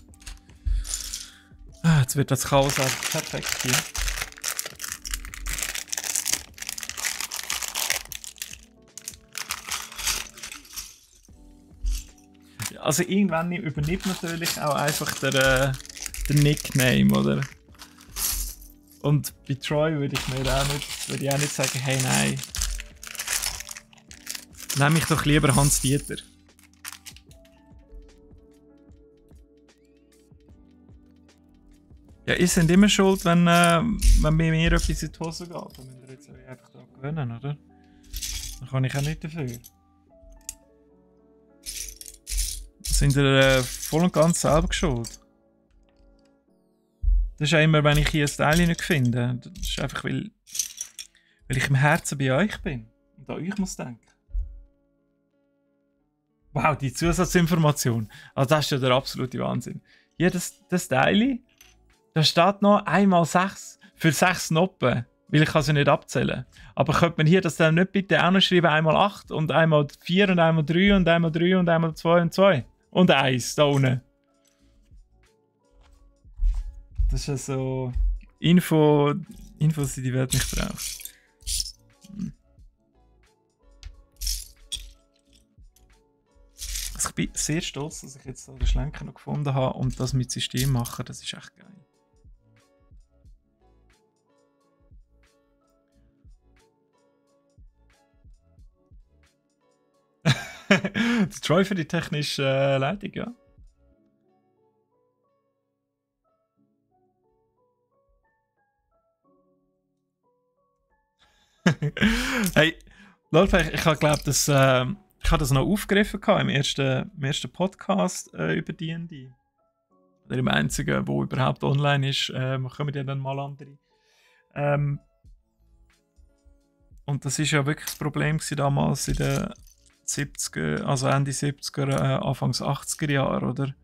Speaker 1: Jetzt wird das Chaos einfach perfekt hier. Also irgendwann übernimmt natürlich auch einfach der Nickname, oder? Und bei Troy würde ich auch nicht sagen, hey nein. Nehme ich doch lieber Hans Dieter. Ja, ihr seid immer schuld, wenn bei mir etwas in die Hose geht. Dann müsst ihr jetzt einfach daran gewöhnen, oder? Dann kann ich auch nicht dafür. Sind ihr voll und ganz selber schuld. Das ist auch immer, wenn ich hier ein Teil nicht finde. Das ist einfach, weil ich im Herzen bei euch bin und an euch muss denken. Wow, die Zusatzinformation. Also das ist ja der absolute Wahnsinn. Hier, das Teil, da steht noch 1x6 für 6 Noppen, weil ich sie nicht abzählen. Aber könnte man hier das dann nicht bitte auch noch schreiben, 1x8 und 1x4 und 1x3 und 1x3 und 1x2 und 2? Und 1 da unten. Das ist ja so Infos, die die Welt nicht braucht. Also ich bin sehr stolz, dass ich jetzt den Schlenker noch gefunden habe und das mit System machen, das ist echt geil. Der Troy für die technische Leitung, ja. Hey, Lolfech, ich habe glaube, ich habe das noch aufgegriffen im ersten Podcast über D&D. Oder im einzigen, wo überhaupt online ist, kommen ja dann mal andere. Und das ist ja wirklich das Problem gewesen, damals in den 70er, also Ende 70er, Anfangs 80er Jahre, oder?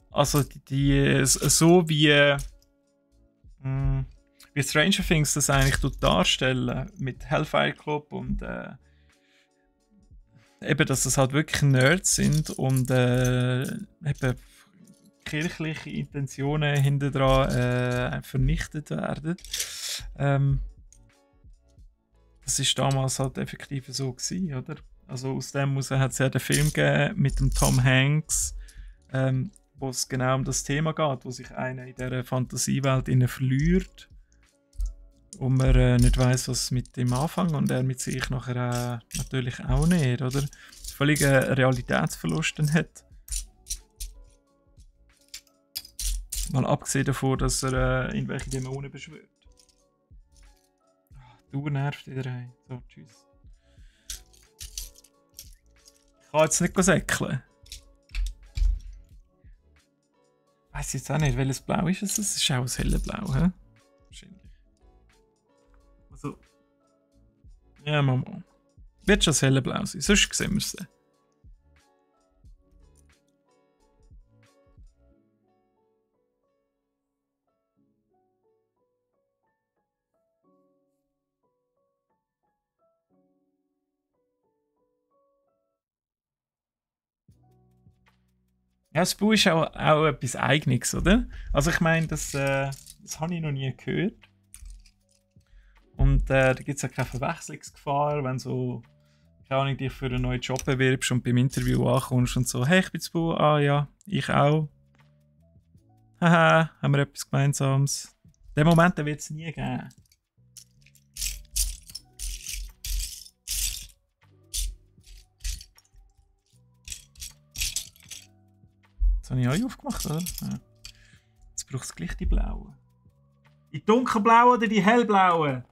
Speaker 1: Also so wie Stranger Things das eigentlich darstellen mit Hellfire Club und eben, dass es halt wirklich Nerds sind und eben kirchliche Intentionen hinter dran vernichtet werden. Das ist damals halt effektiv so gewesen, oder? Also aus dem heraus hat es ja den Film gegeben mit dem Tom Hanks, wo es genau um das Thema geht, wo sich einer in dieser Fantasiewelt verliert und man nicht weiß, was mit dem anfangen und er mit sich nachher natürlich auch nicht, oder? Völligen Realitätsverlust dann hat. Mal abgesehen davon, dass er irgendwelche Dämonen beschwört. Du nervt wieder ein. So, tschüss. Ich kann jetzt nicht säckeln. Ich weiss jetzt auch nicht, welches Blau ist es? Es ist auch ein helles Blau, hä? Wahrscheinlich. Also. Ja, Mama. Wird schon ein helles Blau sein, sonst sehen wir es dann. Ja, das Bau ist auch etwas Eigenes, oder? Also ich meine, das habe ich noch nie gehört. Und da gibt es ja keine Verwechslungsgefahr, wenn so, keine Ahnung, dich für einen neuen Job bewirbst und beim Interview ankommst und so, hey, ich bin das Bau, ah ja, ich auch. Haha, haben wir etwas Gemeinsames. Den Moment wird es nie geben. Das habe ich auch aufgemacht, oder? Ja. Jetzt braucht es gleich die blauen. Die dunkelblauen oder die hellblauen?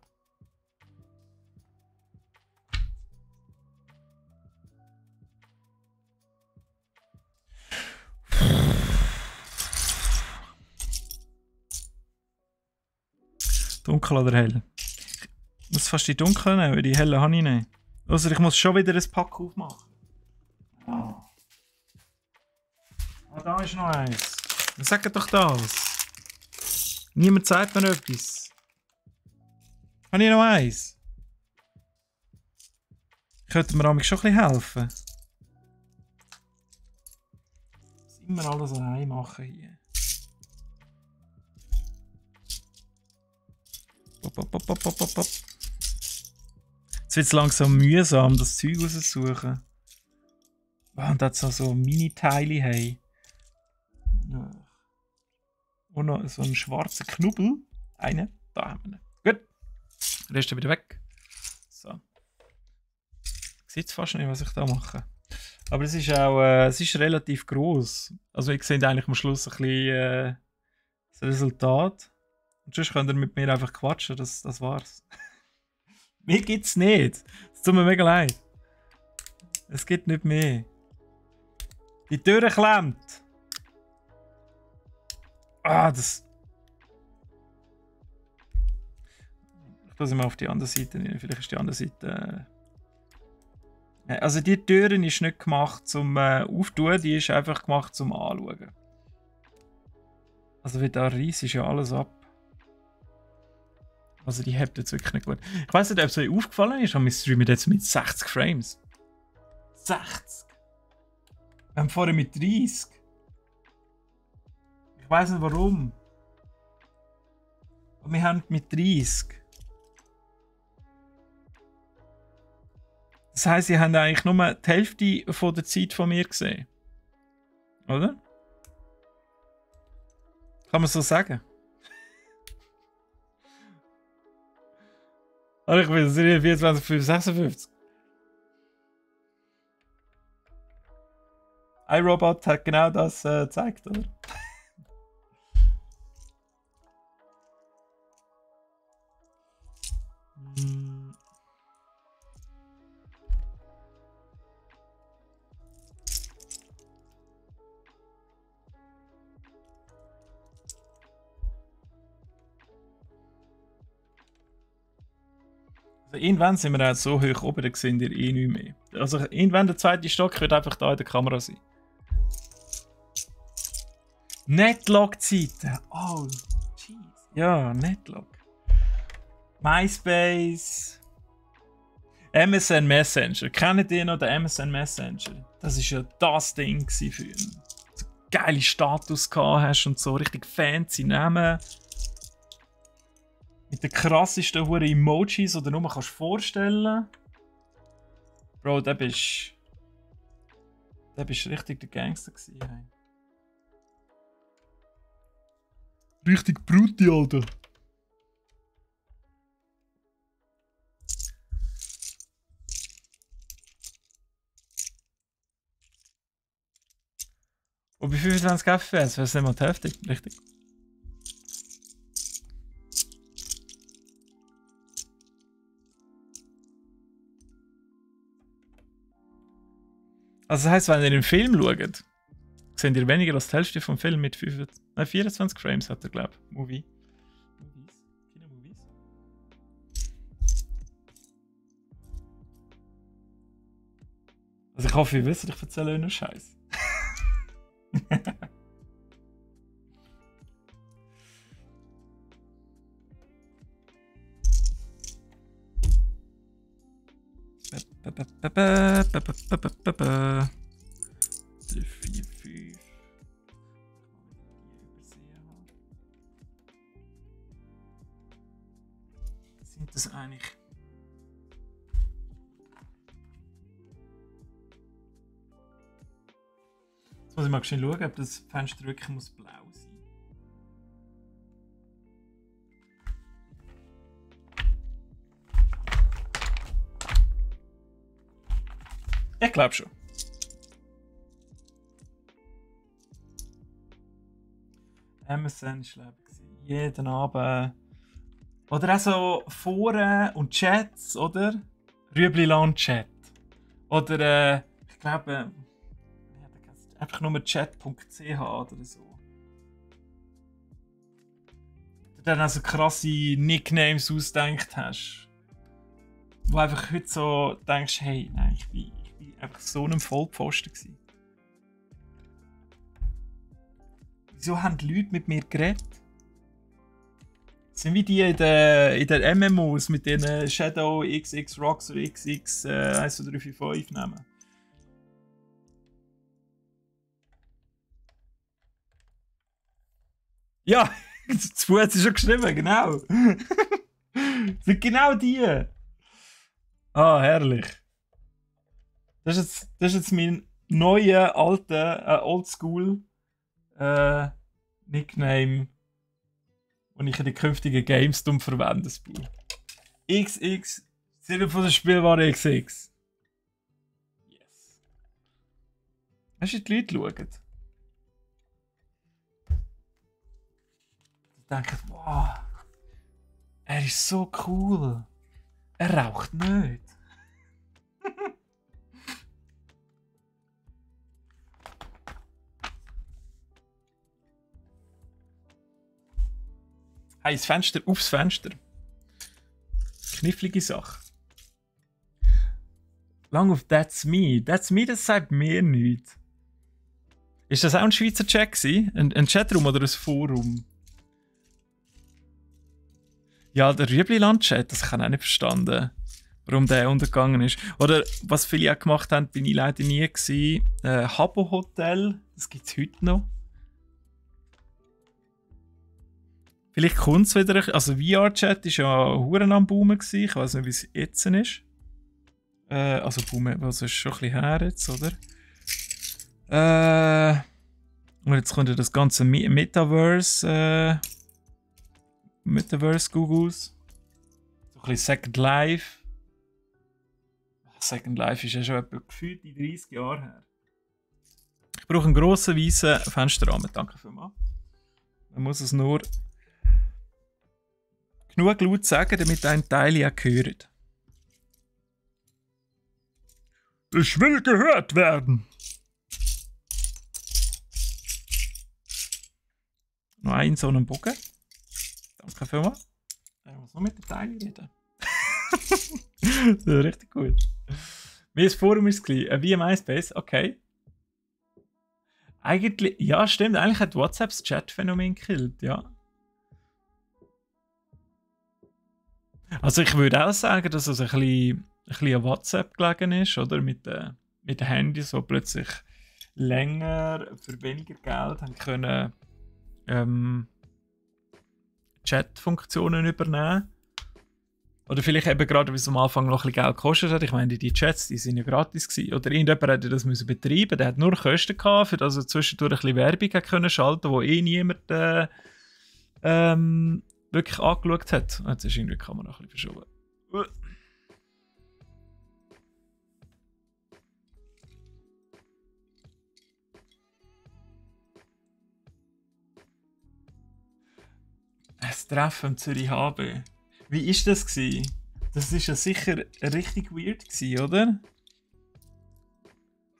Speaker 1: Dunkel oder hell? Ich muss fast die dunklen nehmen, weil die hellen habe ich nicht. Also ich muss schon wieder ein Pack aufmachen. Ah, da ist noch eins. Sag doch das. Niemand sagt mir etwas. Habe ich noch eins? Könnte mir nämlich schon ein bisschen helfen. Was immer alles allein machen hier. Pop. Jetzt wird es langsam mühsam, das Zeug rauszusuchen. Und da so Mini-Teile haben. Ja. Und noch so einen schwarzen Knubbel. Einen. Da haben wir ihn. Gut. Der Rest wieder weg. So. Sieht fast nicht, was ich da mache. Aber es ist auch es ist relativ gross. Also ich sehe eigentlich am Schluss ein bisschen das Resultat. Und sonst könnt ihr mit mir einfach quatschen, das war's. Mir gibt's nicht. Es tut mir mega leid. Es gibt nicht mehr. Die Tür klemmt. Ah, das. Ich tue sie mal auf die andere Seite. Vielleicht ist die andere Seite. Also die Tür ist nicht gemacht zum Auftun, die ist einfach gemacht zum Anschauen. Also wie da reißt ist ja alles ab. Also die hebt jetzt wirklich nicht gut. Ich weiß nicht, ob es euch aufgefallen ist, aber wir streamen jetzt mit 60 Frames. 60! Wir haben vorher mit 30. Ich weiß nicht warum. Aber wir haben mit 30. Das heisst, ihr habt eigentlich nur die Hälfte von der Zeit von mir gesehen. Oder? Kann man so sagen? Aber ich bin 24, 56. iRobot hat genau das gezeigt, oder? Also irgendwann sind wir auch so hoch oben, da sehen ihr eh nicht mehr. Also irgendwann der zweite Stock wird einfach da in der Kamera sein. Netlog-Zeiten. Oh, jeez. Ja, Netlog. MySpace. MSN Messenger. Kennt ihr noch den MSN Messenger? Das war ja das Ding für ihn. So geile Status hast und so richtig fancy Namen. Mit den krassesten Huren Emojis, die du nur kannst vorstellen. Bro, der bist richtig der Gangster gewesen. Hey. Richtig bruti, Alter. Und bei 25 FPS wäre es nicht mal die Hälfte, richtig? Also das heisst, wenn ihr den Film schaut, seht ihr weniger als die Hälfte vom Film mit 24 Frames hat er, glaube ich. Movies. Kino-Movies. Also ich hoffe, ihr wisst, ich erzähle euch nur Scheiß. Sind das eigentlich? Jetzt muss ich mal schnell schauen, ob das Fenster wirklich muss blau sein. Ich glaube schon. MSN ist glaube ich jeden Abend. Oder auch so Foren und Chats, oder? Rübliland-Chat. Oder ich glaube, einfach nur chat.ch oder so. Du dann also krasse Nicknames ausgedacht hast. Wo einfach heute so denkst, hey, nein, ich bin einfach so einem Vollpfosten gewesen. Wieso haben die Leute mit mir geredet? Das sind wie die in den MMOs mit den Shadow XX Rocks oder XX 1, 2, 3, 4, 5 nehmen. Ja, das Fuß ist schon geschrieben, genau. Das sind genau die. Ah, herrlich. Das ist jetzt mein neuer, alter, oldschool Nickname, den ich in den künftigen Games verwende. XX, sind von der Spielware XX. Yes. Hast du die Leute schauen? Die denken, wow, er ist so cool. Er raucht nicht. Hey, das Fenster aufs Fenster. Knifflige Sache. Lang auf That's Me. That's Me, das sagt mir nichts. Ist das auch ein Schweizer Chat gewesen? Ein Chatroom oder ein Forum? Ja, der Rübliland-Chat, das kann ich auch nicht verstanden, warum der untergegangen ist. Oder was viele auch gemacht haben, bin ich leider nie gewesen. Habbo Hotel, das gibt es heute noch. Vielleicht kommt es wieder. Also VR-Chat war ja Huren am Boomen gewesen. Ich weiß nicht, wie es jetzt ist. Also Boomen, also ist schon ein bisschen her jetzt, oder? Und jetzt kommt ja das ganze Metaverse. Metaverse Googles. So ein bisschen Second Life. Second Life ist ja schon etwa gefühlt in 30 Jahren her. Ich brauche einen grossen weißen Fensterrahmen, danke vielmals. Man muss es nur genug laut sagen, damit ein Teil ja hört. Ich will gehört werden! Noch einen so einen Bogen. Danke vielmals. Ich muss noch mit den Teilen reden. Das ist richtig gut. Wie das Forum ist gleich. Wie MySpace, okay. Eigentlich, ja, stimmt. Eigentlich hat WhatsApp das Chat-Phänomen gekillt, ja. Also ich würde auch sagen, dass es ein bisschen an WhatsApp gelegen ist, oder? Mit den Handys, die plötzlich länger für weniger Geld haben können Chat-Funktionen übernehmen. Oder vielleicht eben gerade, weil es am Anfang noch ein bisschen Geld gekostet hat. Ich meine, die Chats, die sind ja gratis gewesen. Oder irgendjemand hätte das müssen betreiben. Der hat nur Kosten gehabt, für das er zwischendurch ein bisschen Werbung hat können schalten, wo niemand wirklich angeschaut hat. Jetzt ist irgendwie die Kamera noch ein bisschen verschoben. Ein Treffen am Zürich HB. Wie war das gewesen? Das war ja sicher richtig weird gewesen, oder?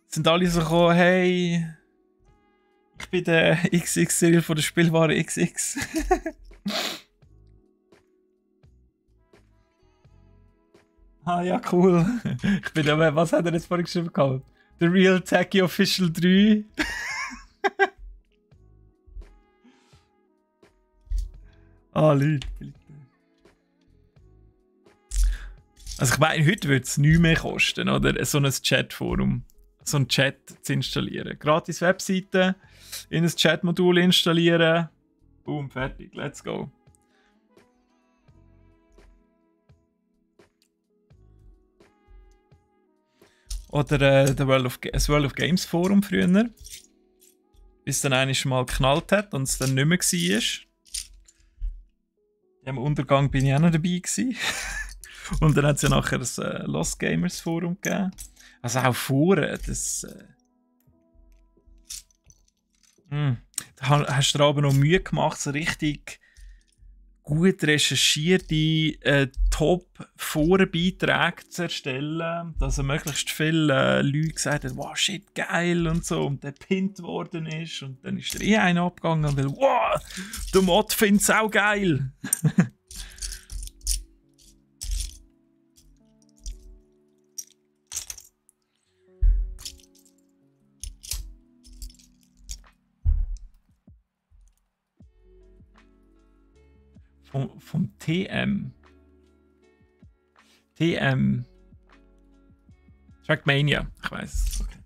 Speaker 1: Sind alle so gekommen, hey, ich bin der XX-Serial von der Spielware XX. Ah ja, cool. Ich bin der, was hat er jetzt vorhin geschrieben gehabt? The Real Techie Official 3. Ah, Leute. Also ich meine, heute würde es nichts mehr kosten, oder? So ein Chatforum, so ein Chat zu installieren. Gratis Webseite, in ein Chatmodul installieren. Boom, fertig, let's go. Oder das World of Games Forum früher. Bis es dann eigentlich mal geknallt hat und es dann nicht mehr war. Im Untergang bin ich auch noch dabei gewesen. Und dann hat es ja nachher das Lost Gamers Forum gegeben. Also auch Foren, das... da hast du dir aber noch Mühe gemacht, so richtig gut recherchierte Top-Forenbeiträge zu erstellen, dass möglichst viele Leute gesagt haben, wow, shit, geil und so, und der gepinnt worden ist. Und dann ist der einer abgegangen, weil, wow, der Mod findet es auch geil. Vom TM. TM. Trackmania, ich weiß es. Okay.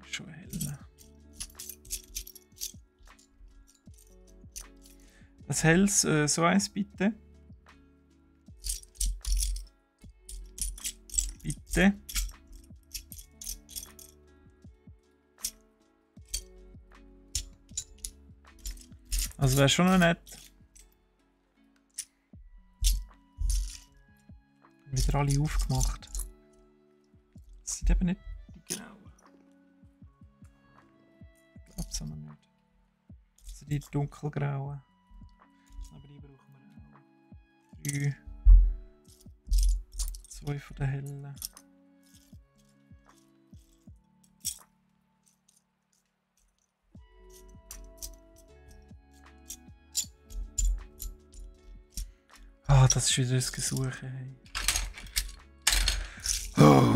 Speaker 1: Schon hell. Was hältst so eins bitte? Bitte. Also wäre schon noch nett. Wieder alle aufgemacht. Das sind eben nicht die genauen. Ich glaube es aber nicht. Das sind die dunkelgrauen. Aber die brauchen wir auch. 3. 2 von den hellen. Ah, das ist wieder das Gesuche. Hey. Oh.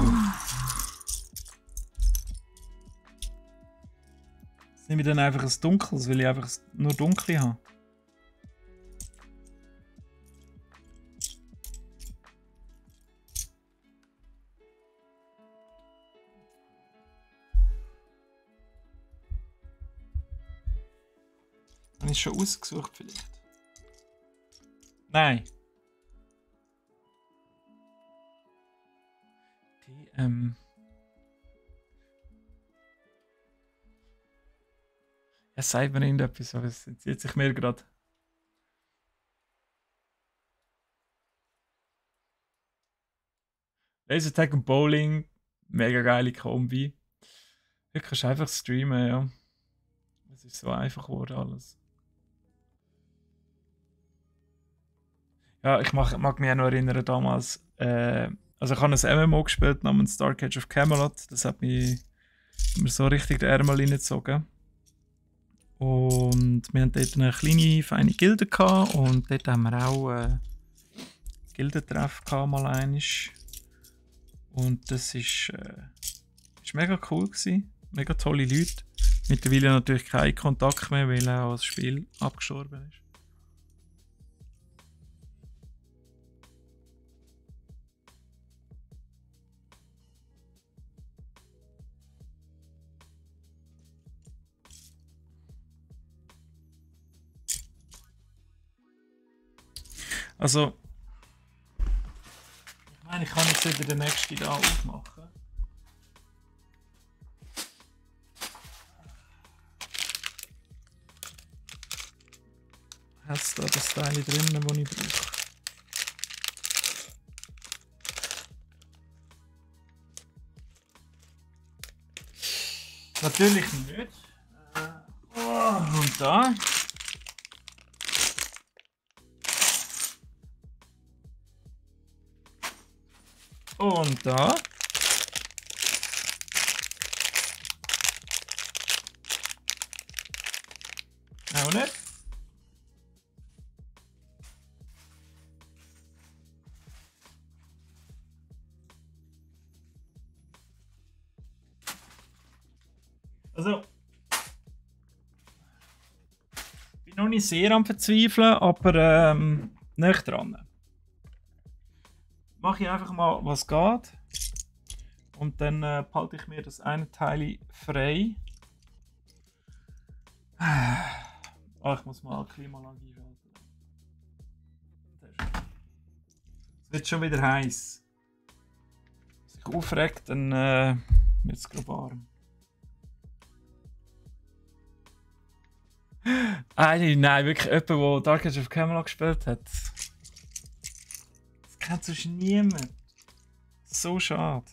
Speaker 1: Jetzt nehme ich dann einfach ein dunkles, weil ich einfach nur dunkle habe. Habe ich schon ausgesucht vielleicht? Nein. TM. Ja, sagt mir irgendetwas, aber es zieht sich mir gerade. Lasertag und Bowling, mega geile Kombi. Du kannst einfach streamen, ja. Es ist so einfach geworden alles. Ja, ich mag mich auch noch erinnern, damals. Also, ich habe ein MMO gespielt namens Dark Age of Camelot. Das hat mir so richtig den Ärmel reingezogen. Und wir hatten dort eine kleine, feine Gilde gehabt. Und dort haben wir auch Gildentreff gehabt, mal einisch. Und das ist mega cool gewesen. Mega tolle Leute. Mittlerweile natürlich kein Kontakt mehr, weil auch das Spiel abgestorben ist. Also, ich meine, ich kann jetzt wieder den nächsten da aufmachen. Hat es da das Teil drin, das ich brauche? Natürlich nicht. Und da. Und da. Auch nicht. Also, ich bin noch nicht sehr am Verzweifeln, aber nicht dran. Mache ich einfach mal, was geht. Und dann behalte ich mir das eine Teil frei. Ah, ich muss mal Klimaanlage einschalten. Es wird schon wieder heiß. Wenn sich aufregt, dann wird es gerade warm. Nein, wirklich jemand, der Dark Age of Camelot gespielt hat. Das kennt sonst niemand. So schade.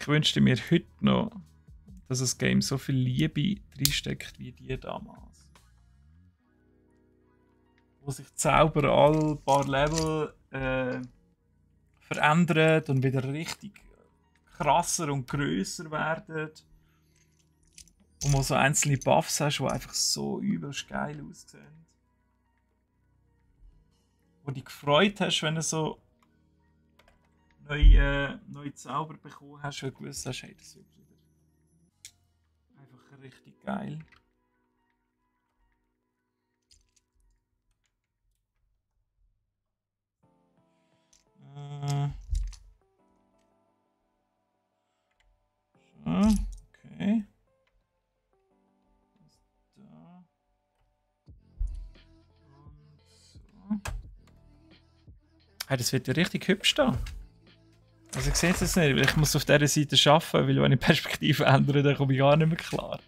Speaker 1: Ich wünschte mir heute noch, dass das Game so viel Liebe reinsteckt wie die damals. Wo sich die Zauber alle paar Level verändern und wieder richtig krasser und grösser werden. Und wo so einzelne Buffs hast, die einfach so übelst geil aussehen. Wo du dich gefreut hast, wenn du so neue Zauber bekommen hast, weil du gewusst hast, hey, das wird wieder einfach richtig geil. So, okay. Da. Und so. Hey, das wird ja richtig hübsch da. Also ich sehe es jetzt nicht, weil ich muss auf dieser Seite arbeiten, weil wenn ich die Perspektive ändere, dann komme ich gar nicht mehr klar.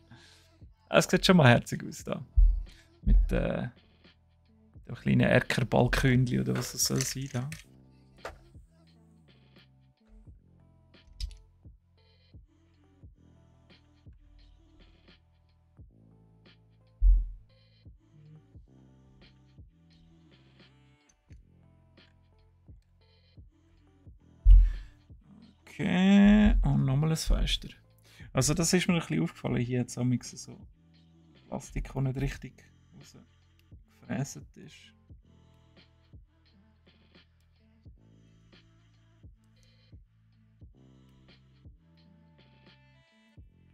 Speaker 1: Es sieht schon mal herzig aus da. Mit dem kleinen Erkerbalkönchen oder was das soll sein da. Okay, und nochmal ein Fenster. Also das ist mir ein bisschen aufgefallen, hier hat es so Plastik, das nicht richtig rausgefräst ist.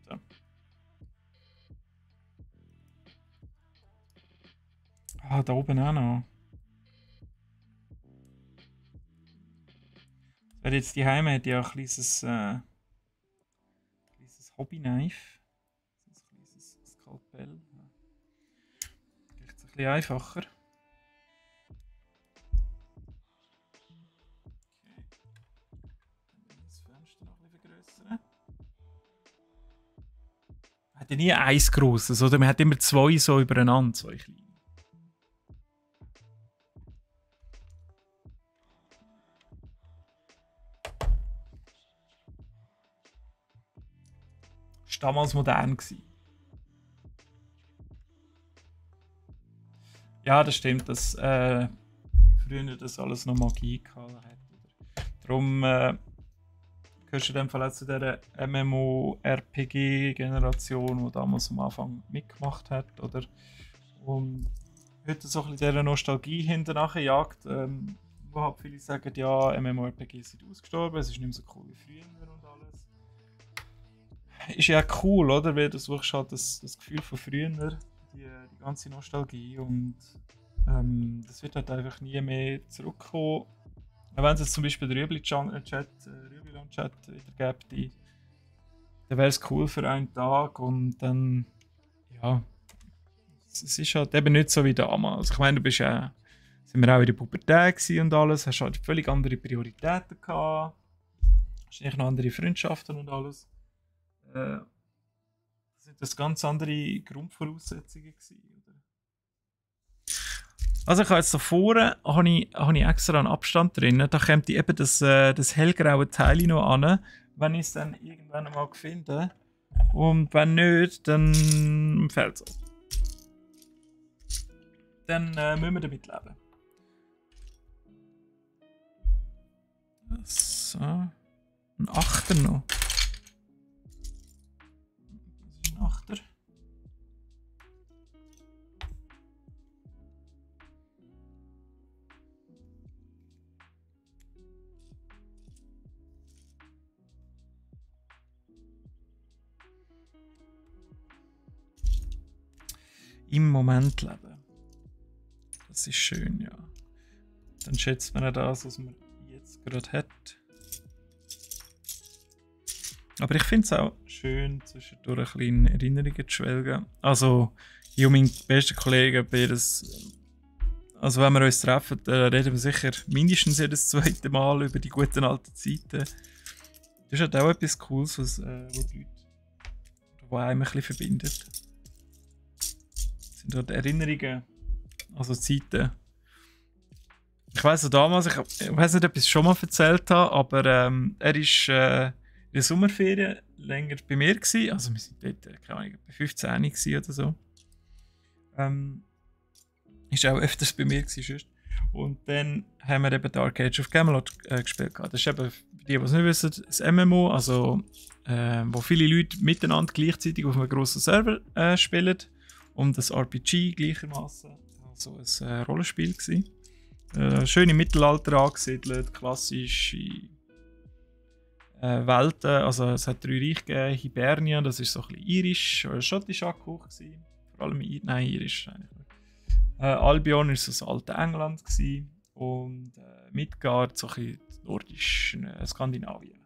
Speaker 1: So. Ah, da oben auch noch. Wer jetzt die Heime hat ja ein kleines Hobby-Knife. Ein kleines Skalpell. Vielleicht ein bisschen einfacher. Okay. Dann das Fenster noch ein bisschen vergrößern. Man hat ja nie eins grosses, oder? Man hat immer zwei so übereinander, zwei kleine. Das war damals modern. Ja, das stimmt, dass früher das alles noch Magie gehabt hat. Darum gehörst du in dem Fall auch zu dieser MMORPG-Generation, die damals am Anfang mitgemacht hat, oder? Und heute so ein bisschen dieser Nostalgie hinterher jagt, wo halt viele sagen, ja, MMORPGs sind ausgestorben, es ist nicht mehr so cool wie früher und alles. Ist ja auch cool, oder? Weil du suchst halt das Gefühl von früher, die ganze Nostalgie, und das wird halt einfach nie mehr zurückkommen. Wenn es jetzt zum Beispiel den Rüebli-Chat wieder gäbe, dann wäre es cool für einen Tag, und dann, ja, es ist halt eben nicht so wie damals. Ich meine, sind wir auch in der Pubertät und alles, hast halt völlig andere Prioritäten gehabt, wahrscheinlich noch andere Freundschaften und alles. Sind das ganz andere Grundvoraussetzungen gewesen, oder? Also ich habe jetzt da vorne habe ich extra einen Abstand drin. Da kommt eben das hellgraue Teil noch an, wenn ich es dann irgendwann mal finde. Und wenn nicht, dann fällt es ab. Dann müssen wir damit leben. So. Ein Achter noch. Das ist ein Achter. Im Moment leben. Das ist schön, ja. Dann schätzt man ja das, was man jetzt gerade hat. Aber ich finde es auch schön, zwischendurch ein bisschen in Erinnerungen zu schwelgen. Also, ich und mein bester Kollege, also wenn wir uns treffen, reden wir sicher mindestens jedes zweite Mal über die guten alten Zeiten. Das ist halt auch etwas Cooles, was die Leute, was einem ein bisschen verbindet. Das sind halt Erinnerungen, also Zeiten. Ich weiss noch damals, ich weiß nicht, ob ich es schon mal erzählt habe, aber er ist in der Sommerferien länger bei mir gewesen. Also wir sind dort, keine Ahnung, bei 15 oder so. Ist auch öfters bei mir gewesen, sonst. Und dann haben wir eben Dark Age of Camelot gespielt. Das ist eben, für die es nicht wissen, das MMO, also wo viele Leute miteinander gleichzeitig auf einem grossen Server spielen. Und das RPG gleichermaßen. Also ein Rollenspiel gewesen. Schön im Mittelalter angesiedelt, klassische Welten. Also es hat 3 Reiche gegeben. Hibernien, das ist so ein bisschen irisch, schottisch angehaucht gewesen. Vor allem irisch eigentlich. Albion war so das alte England gewesen. Und Midgard so ein bisschen nordisch, Skandinavien.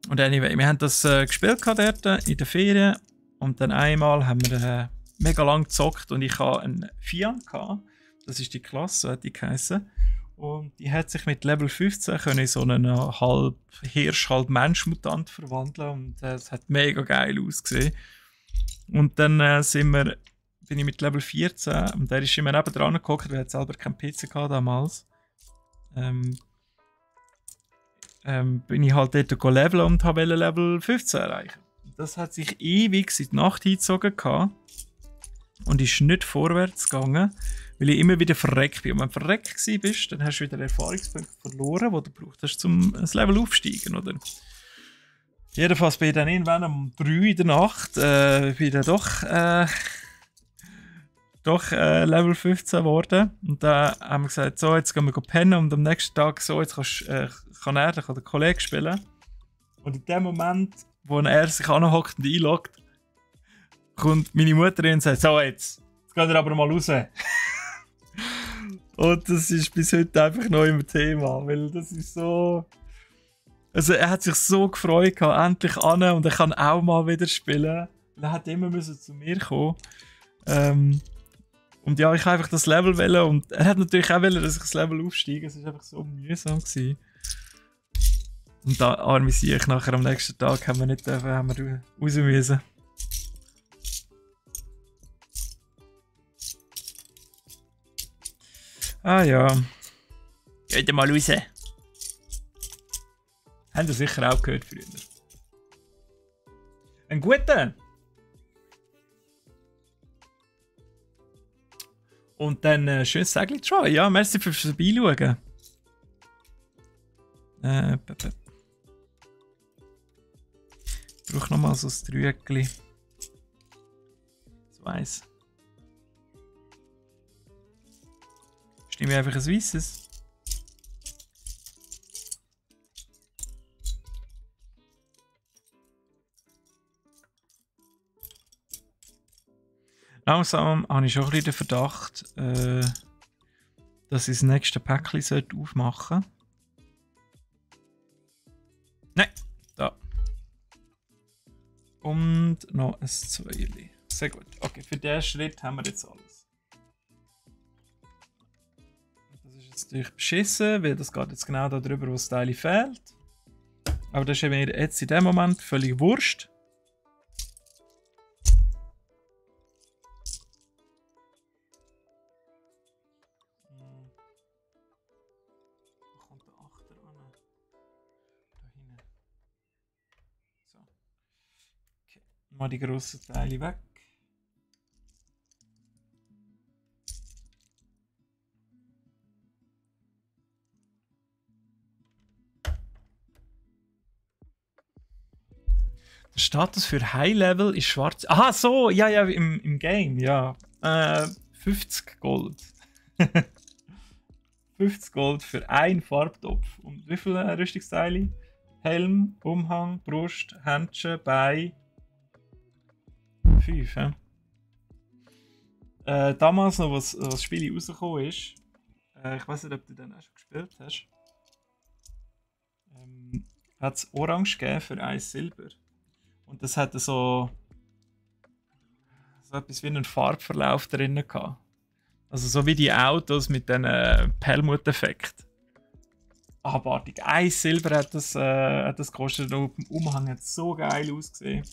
Speaker 1: Und anyway, wir haben das gespielt dort in den Ferien. Und dann einmal haben wir mega lang gezockt und ich hatte einen Fian. Das ist die Klasse, so hat die geheißen. Und die hat sich mit Level 15 in so einen halb Hirsch, halb Mensch-Mutant verwandeln. Und das hat mega geil ausgesehen. Und dann bin ich mit Level 14 und der ist immer nebendran geguckt, weil er selber keinen PC gehabt damals. Bin ich halt dort leveln und habe Level 15 erreichen. Das hat sich ewig in die Nacht hingezogen und ist nicht vorwärts gegangen, weil ich immer wieder verreckt bin. Und wenn du verreckt bist, dann hast du wieder Erfahrungspunkte verloren, die du brauchst, um ein Level aufzusteigen, oder? Jedenfalls bin ich dann irgendwann um 3 in der Nacht wieder doch Level 15 geworden. Und dann haben wir gesagt, so, jetzt gehen wir pennen und am nächsten Tag so, jetzt kann der Kollege spielen. Und in dem Moment, wo er sich anhockt und einloggt, kommt meine Mutter rein und sagt, so jetzt geht er aber mal raus. Und das ist bis heute einfach noch im Thema, weil das ist so... Also er hat sich so gefreut, endlich an und er kann auch mal wieder spielen. Und er hat immer zu mir kommen. Und ja, ich habe einfach das Level wählen und er hat natürlich auch wollen, dass ich das Level aufsteige. Es war einfach so mühsam gewesen. Und da armisiere ich nachher am nächsten Tag, haben wir raus müssen. Ah ja. Geht mal raus. Haben ihr sicher auch gehört früher. Ein guter! Und dann schönes Sägli Troy. Ja, merci fürs Vorbeischauen. Ich brauche nochmal so ein Trügeli. So eins. Stimme einfach ein Weisses. Langsam habe ich schon ein bisschen den Verdacht, dass ich das nächste Päckchen aufmachen sollte. Nein, da. Und noch ein Zweili. Sehr gut. Okay, für diesen Schritt haben wir jetzt alles. Das ist jetzt natürlich beschissen, weil das geht jetzt genau da drüber, wo das Teil fehlt. Aber das ist mir jetzt in dem Moment völlig wurscht. Mal die grossen Teile weg. Der Status für High Level ist schwarz. Aha, so, ja, ja, im Game, ja. 50 Gold. 50 Gold für einen Farbtopf. Und wie viele Rüstungsteile? Helm, Umhang, Brust, Händchen, Bein. 5, ja. Damals noch, was das Spiel rausgekommen ist, ich weiß nicht, ob du dann auch schon gespielt hast, hat es Orange gegeben für 1 Silber. Und das hatte so etwas wie einen Farbverlauf drin gehabt. Also so wie die Autos mit den Perlmutt-Effekt. Abartig. 1 Silber hat das gekostet und im Umhang hat es so geil ausgesehen.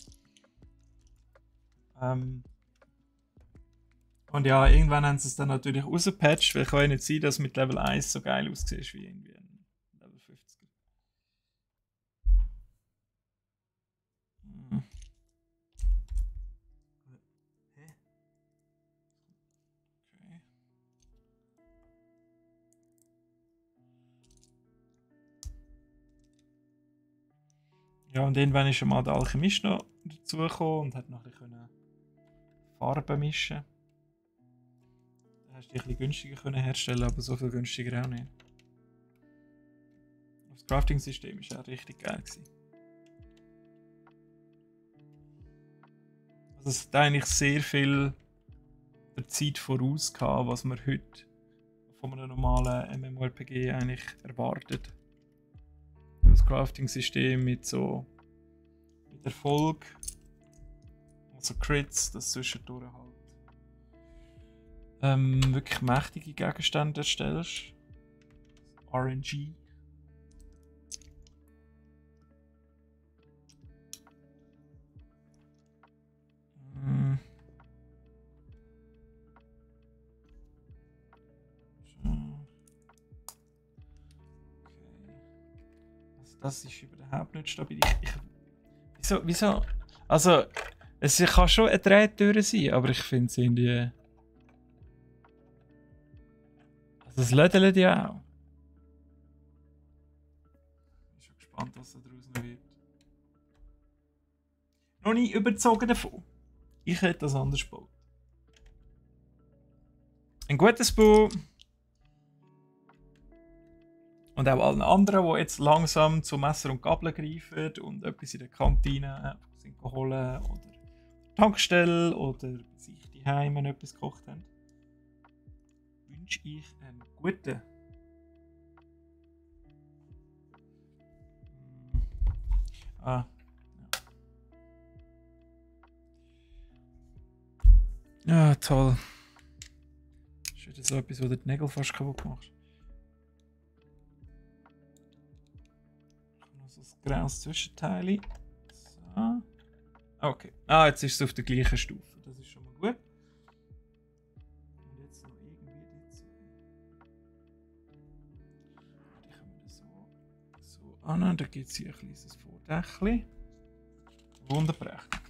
Speaker 1: Und ja, irgendwann haben sie es dann natürlich rausgepatcht, weil kann ja nicht sein, dass mit Level 1 so geil aussieht wie irgendwie ein Level 50. Hm. Okay. Ja, und irgendwann ist schon mal der Alchemist noch dazugekommen und hat noch ein bisschen Farben mischen. Da hast du die ein bisschen günstiger herstellen, aber so viel günstiger auch nicht. Das Crafting-System war auch richtig geil gewesen. Also es hat eigentlich sehr viel der Zeit voraus gehabt, was man heute von einem normalen MMORPG eigentlich erwartet. Das Crafting-System mit Erfolg, also Crits, das zwischendurch halt wirklich mächtige Gegenstände erstellst. RNG. Das ist überhaupt nicht stabil. Wieso? Also, es kann schon eine Drehtür sein, aber ich finde es irgendwie. Also, es lödelt ja auch. Ich bin schon gespannt, was da draus noch wird. Noch nicht überzogen davon. Ich hätte das anders gebaut. Ein gutes Bau. Und auch allen anderen, die jetzt langsam zu Messer und Gabel greifen und etwas in der Kantine sind holen oder Tankstelle oder sich die Heime etwas gekocht haben, wünsche ich einen guten. Ja. Ja, toll. Das ist wieder so etwas, wo du die Nägel fast kaputt machst. Graues Zwischenteil. So. Okay. Jetzt ist es auf der gleichen Stufe. Das ist schon mal gut. Und jetzt noch irgendwie die zwei. Die können wir so an. Da gibt es hier ein kleines Vordächchen. Wunderprächtig.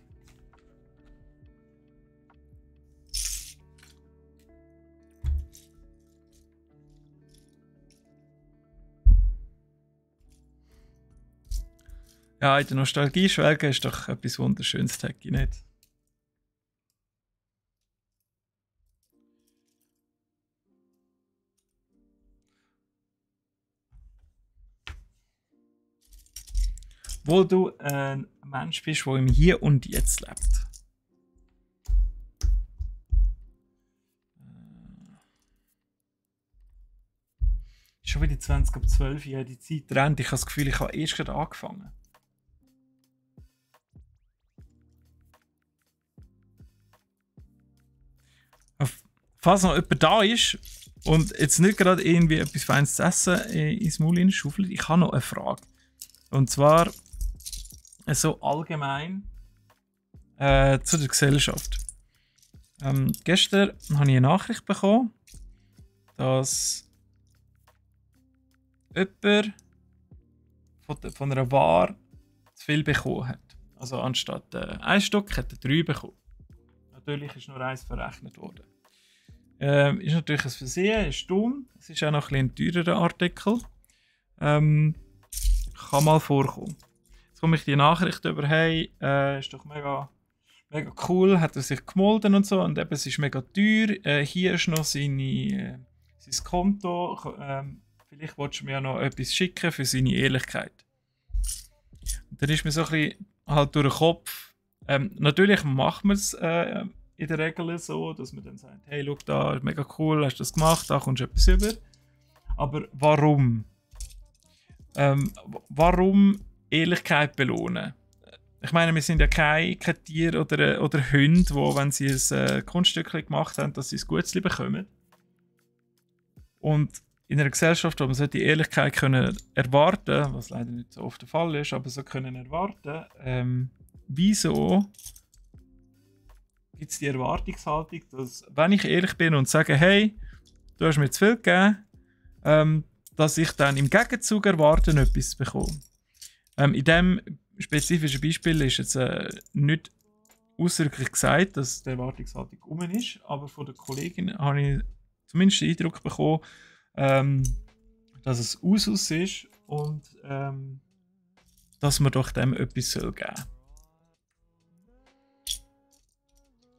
Speaker 1: Ja, in der Nostalgie schwelgen ist doch etwas Wunderschönes, denke ich nicht. Wo du ein Mensch bist, der im Hier und Jetzt lebt. Schon wieder 20 ab 12, ja, die Zeit rennt. Ich habe das Gefühl, ich habe erst gerade angefangen. Falls noch jemand da ist und jetzt nicht gerade irgendwie etwas Feines zu essen ins Maul schaufelt, ich habe noch eine Frage. Und zwar so allgemein zu der Gesellschaft. Gestern habe ich eine Nachricht bekommen, dass jemand von einer Ware zu viel bekommen hat. Also anstatt 1 Stück hat er 3 bekommen. Natürlich ist nur 1 verrechnet worden. Ist natürlich ein Versehen, ist dumm. Es ist auch noch ein teurerer Artikel. Kann mal vorkommen. Jetzt komme ich die Nachricht über, hey, ist doch mega cool, hat er sich gemolden und so, und eben, es ist mega teuer. Hier ist noch sein Konto. Vielleicht willst du mir ja noch etwas schicken für seine Ehrlichkeit. Und dann ist mir so ein bisschen halt durch den Kopf. Natürlich macht man es in der Regel so, dass man dann sagt, hey, schau da, ist mega cool, hast du das gemacht, da kommst du etwas über. Aber warum? Warum Ehrlichkeit belohnen? Ich meine, wir sind ja kein Tier oder Hunde, die, wenn sie ein Kunststück gemacht haben, dass sie ein Gutzli bekommen. Und in einer Gesellschaft, wo man die Ehrlichkeit können erwarten, was leider nicht so oft der Fall ist, aber so können erwarten, wieso gibt es die Erwartungshaltung, dass, wenn ich ehrlich bin und sage, hey, du hast mir zu viel gegeben, dass ich dann im Gegenzug erwarte, etwas zu bekommen. In diesem spezifischen Beispiel ist jetzt nicht ausdrücklich gesagt, dass die Erwartungshaltung um ist, aber von der Kollegin habe ich zumindest den Eindruck bekommen, dass es Usus ist und dass man doch dem etwas geben soll.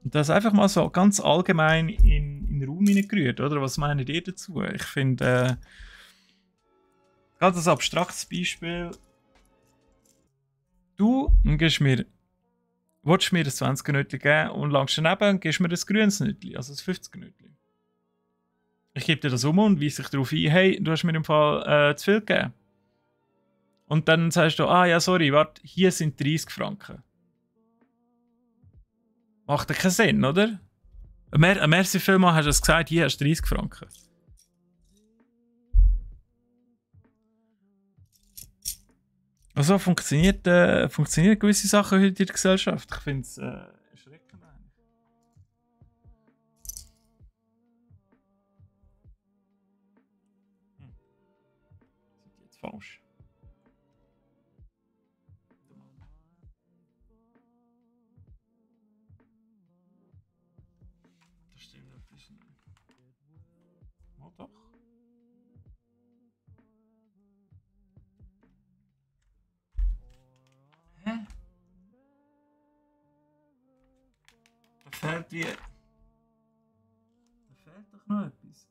Speaker 1: Und das einfach mal so ganz allgemein in den Raum hineingerührt, oder? Was meint ihr dazu? Ich finde, gerade als abstraktes Beispiel, du willst mir das 20er-Nötchen geben und langst daneben und gibst mir das grünes Nötchen, also das 50er-Nötchen. Ich gebe dir das und weise dich darauf ein, hey, du hast mir im Fall zu viel gegeben. Und dann sagst du, ja, sorry, warte, hier sind 30 Franken. Macht ja keinen Sinn, oder? Merci vielmals, hast du es gesagt, hier hast du 30 Franken. Also funktionieren gewisse Sachen heute in der Gesellschaft. Ich finde es erschreckend eigentlich. Das ist jetzt falsch. Das stimmt ein bisschen. Oh, doch. Hä? Da fehlt wie. Da fehlt doch noch etwas.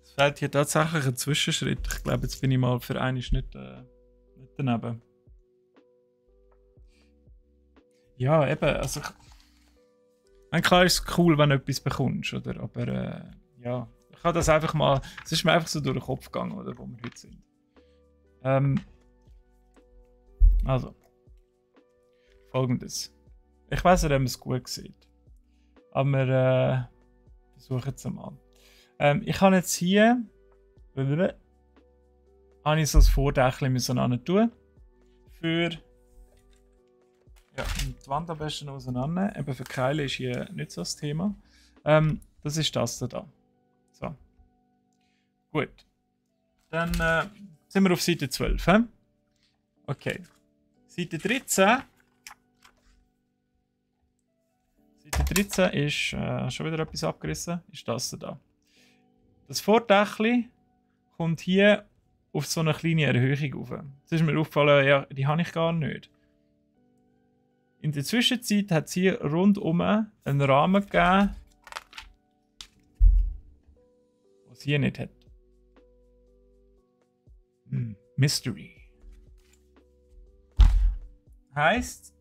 Speaker 1: Es fehlt hier tatsächlich ein Zwischenschritt. Ich glaube, jetzt bin ich mal für einen nicht daneben. Ja, eben, also klar ist es cool, wenn du etwas bekommst, oder? Aber ja, ich habe das einfach mal, es ist mir einfach so durch den Kopf gegangen, oder, wo wir heute sind. Also, Folgendes. Ich weiß nicht, ob man es gut sieht, aber wir versuchen es mal. Ich habe jetzt hier habe ich so ein Vordächchen tun für Ja, und die Wand am besten auseinander. Eben verkeilen ist hier nicht so das Thema. Das ist das da. So. Gut. Dann sind wir auf Seite 12. He? Okay. Seite 13. Seite 13 ist schon wieder etwas abgerissen. Ist das da. Das Vordächli kommt hier auf so eine kleine Erhöhung rauf. Jetzt ist mir aufgefallen, ja, die habe ich gar nicht. In der Zwischenzeit hat es hier rundum einen Rahmen gegeben, den es hier nicht hat. Mystery. Heißt,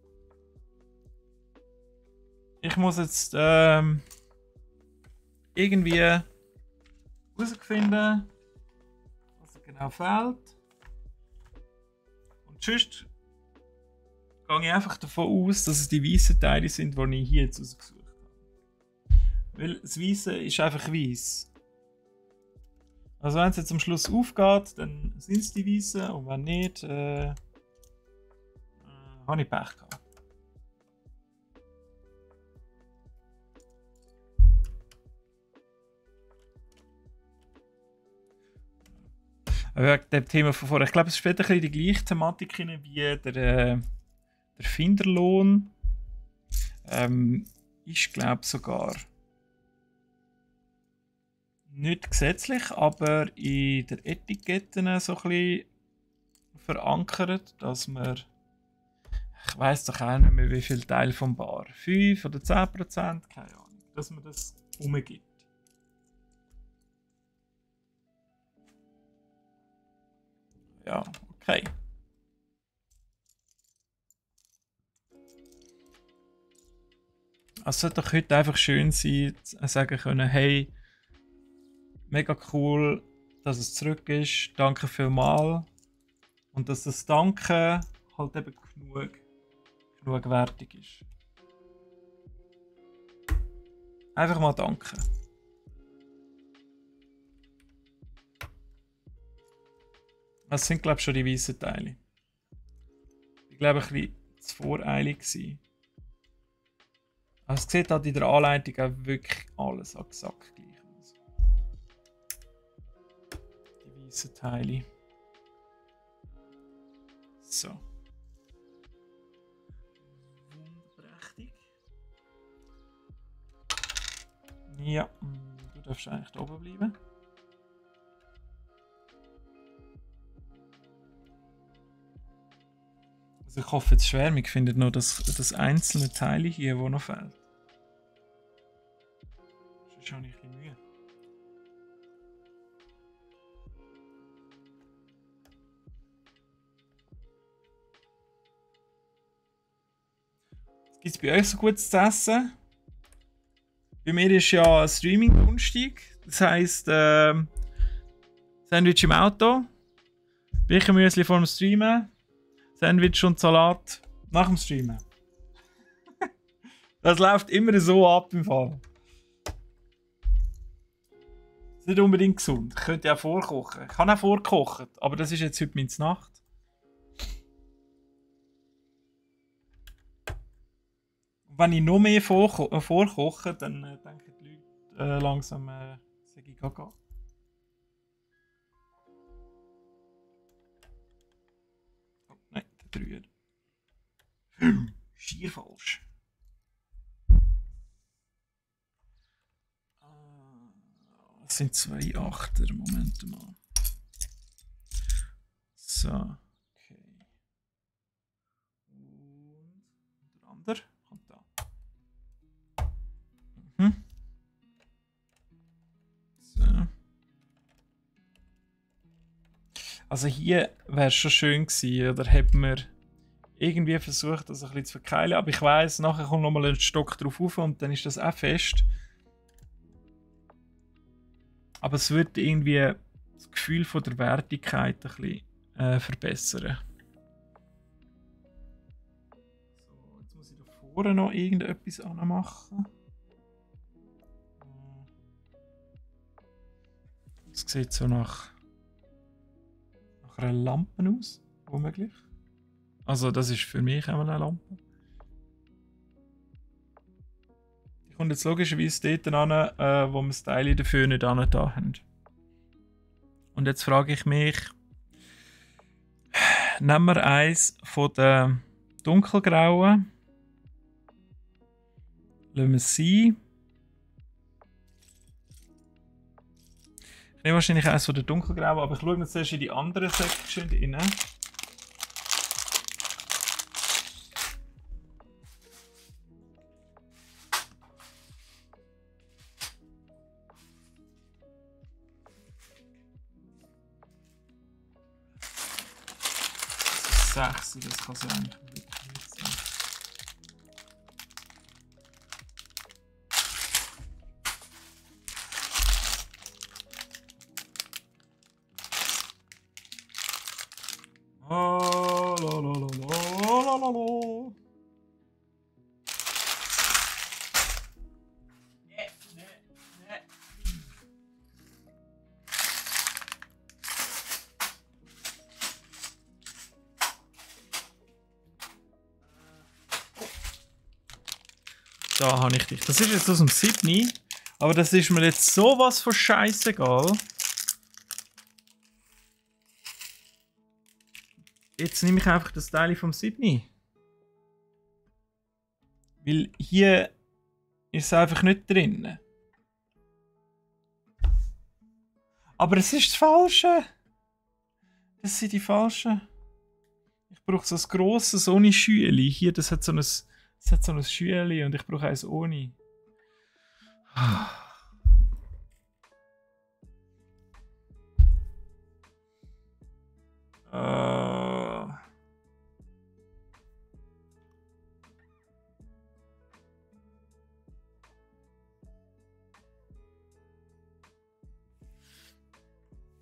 Speaker 1: ich muss jetzt irgendwie herausfinden, was genau fehlt. Und sonst gehe ich einfach davon aus, dass es die weißen Teile sind, die ich hier jetzt ausgesucht habe. Weil das Weiße ist einfach weiß. Also wenn es jetzt am Schluss aufgeht, dann sind es die Weißen und wenn nicht, habe ich Pech gehabt. Wegen dem Thema von vorher. Ich glaube, es ist später ein bisschen die gleiche Thematik wie der Finderlohn. Ich glaube sogar nicht gesetzlich, aber in der Etikette so ein bisschen verankert, dass man, ich weiß doch auch nicht mehr, wie viel Teil vom Bar, 5 oder 10%, keine Ahnung, dass man das umgibt. Ja, okay. Es sollte doch heute einfach schön sein, sagen können, hey, mega cool, dass es zurück ist, danke vielmals. Und dass das Danke halt eben genug wertig ist. Einfach mal danken. Das sind, glaube ich, schon die weißen Teile. Ich glaube, ein bisschen zu voreilig gewesen. Also es sieht halt in der Anleitung auch wirklich alles an Sack gleich aus. Die weißen Teile. So. Wunderprächtig. Ja, du darfst eigentlich da oben bleiben. Also ich hoffe jetzt schwer, ich finde noch das einzelne Teil hier, wo noch fehlt. Sonst habe ich ein bisschen Mühe. Gibt es bei euch so gutes zu essen? Bei mir ist ja Streaming günstig. Das heisst, Sandwich im Auto, Birchenmüsli vor dem Streamen, Sandwich und Salat nach dem Streamen. Das läuft immer so ab im Fall. Das ist nicht unbedingt gesund. Ich könnte ja vorkochen. Ich kann auch vorkochen, aber das ist jetzt heute meine Nacht. Wenn ich noch mehr vorkoche, dann denken die Leute langsam, sage ich gaga. Oh, nein, der Dreier. Schier falsch. Das sind 2 Achter, Moment mal. So, okay. Und der andere. So. Also hier wäre es schon schön gewesen, oder hätten wir irgendwie versucht, das ein bisschen zu verkeilen. Aber ich weiss, nachher kommt nochmal ein Stock drauf rauf und dann ist das auch fest. Aber es wird irgendwie das Gefühl von der Wertigkeit ein bisschen verbessern. So, jetzt muss ich da vorne noch irgendetwas anmachen. Es sieht so nach einer Lampe aus, womöglich. Also das ist für mich auch eine Lampe. kommt jetzt logischerweise dort an, wo wir das Teil dafür nicht angetan haben. Und jetzt frage ich mich, nehmen wir eins von den dunkelgrauen. Lassen wir es sein. Ich nehme wahrscheinlich eins von den dunkelgrauen, aber ich schaue jetzt erst in die anderen Section rein. Das ist 6, das kann es ja eigentlich wirklich nicht sein. Oh, la, la, la, la, la, la. Da habe ich dich. Das ist jetzt aus dem Sydney, aber das ist mir jetzt sowas von scheißegal. Jetzt nehme ich einfach das Teil vom Sydney. Weil hier ist es einfach nicht drin. Aber es ist das Falsche. Das sind die Falschen. Ich brauche so ein grosses ohne Schüeli. Hier, das hat so ein Schüeli und ich brauche eins ohne.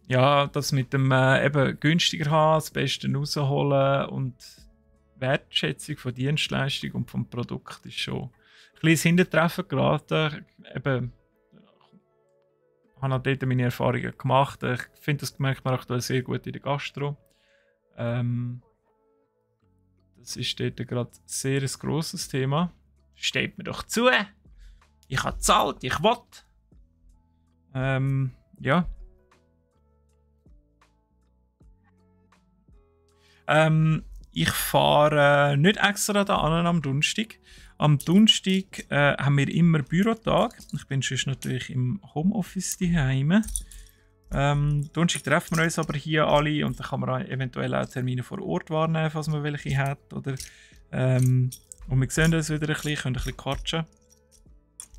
Speaker 1: Ja, das mit dem eben günstiger haben, das Beste rausholen und Wertschätzung von Dienstleistung und vom Produkt ist schon ein kleines Hintertreffen geraten. Eben, ich habe dort meine Erfahrungen gemacht. Ich finde, das merkt man aktuell sehr gut in der Gastro. Das ist dort gerade sehr ein grosses Thema. Steht mir doch zu! Ich habe gezahlt, ich will! Ja. Ich fahre nicht extra da an am Donnerstag. Am Donnerstag haben wir immer Bürotag. Ich bin sonst natürlich im Homeoffice daheim. Donnerstag treffen wir uns aber hier alle und dann kann man eventuell auch Termine vor Ort wahrnehmen, falls man welche hat. Oder, und wir sehen uns wieder ein bisschen, können ein bisschen quatschen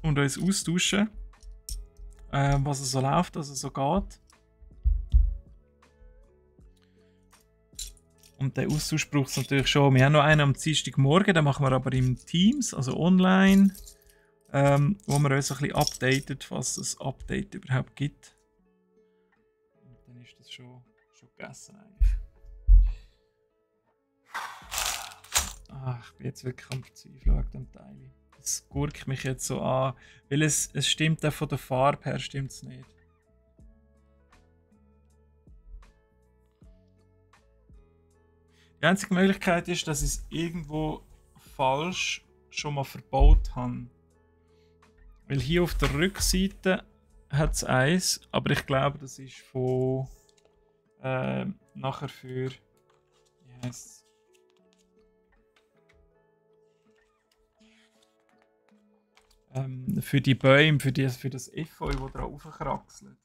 Speaker 1: und uns austauschen, was so läuft, was so geht. Und den Austausch braucht es natürlich schon. Wir haben noch einen am Dienstagmorgen, den machen wir aber im Teams, also online, wo wir uns ein bisschen updaten, falls es ein Update überhaupt gibt. Und dann ist das schon gegessen eigentlich. Ich bin jetzt wirklich am Verzweifeln wegen dem Teil. Das gurkt mich jetzt so an, weil es stimmt auch von der Farbe her stimmt's nicht. Die einzige Möglichkeit ist, dass ich es irgendwo falsch schon mal verbaut habe. Weil hier auf der Rückseite hat es eins, aber ich glaube, das ist von nachher für, wie heisst es? Für die Bäume, für das Efeu, das drauf aufkraxelt.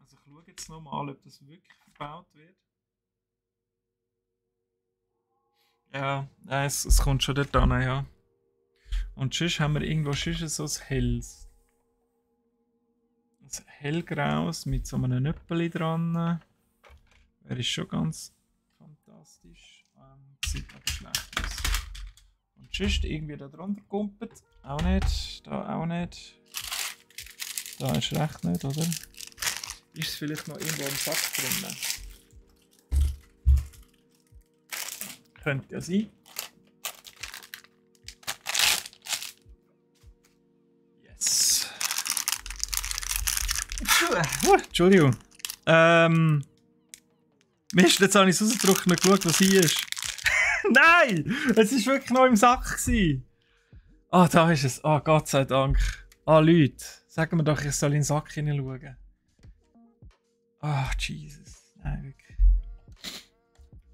Speaker 1: Also ich schaue jetzt nochmal, ob das wirklich verbaut wird. Ja, es kommt schon dort an, ja. Und sonst haben wir irgendwo so ein helles. Ein hellgraues mit so einem Nöppeli dran. Wäre ist schon ganz fantastisch. Sieht aber schlecht aus. Und sonst irgendwie da drunter kumpelt. Auch nicht. Da auch nicht. Da ist recht nicht, oder? Ist es vielleicht noch irgendwo im Sack drin? Könnte ja sein. Yes. Entschuldigung. Mist, jetzt habe ich es rausgedrückt und geschaut, was hier ist. Nein! Es war wirklich noch im Sack gewesen. Ah, da ist es. Ah, Gott sei Dank. Ah, Leute, sagen wir doch, ich soll in den Sack hineinschauen. Ah, Jesus. Nein, wirklich.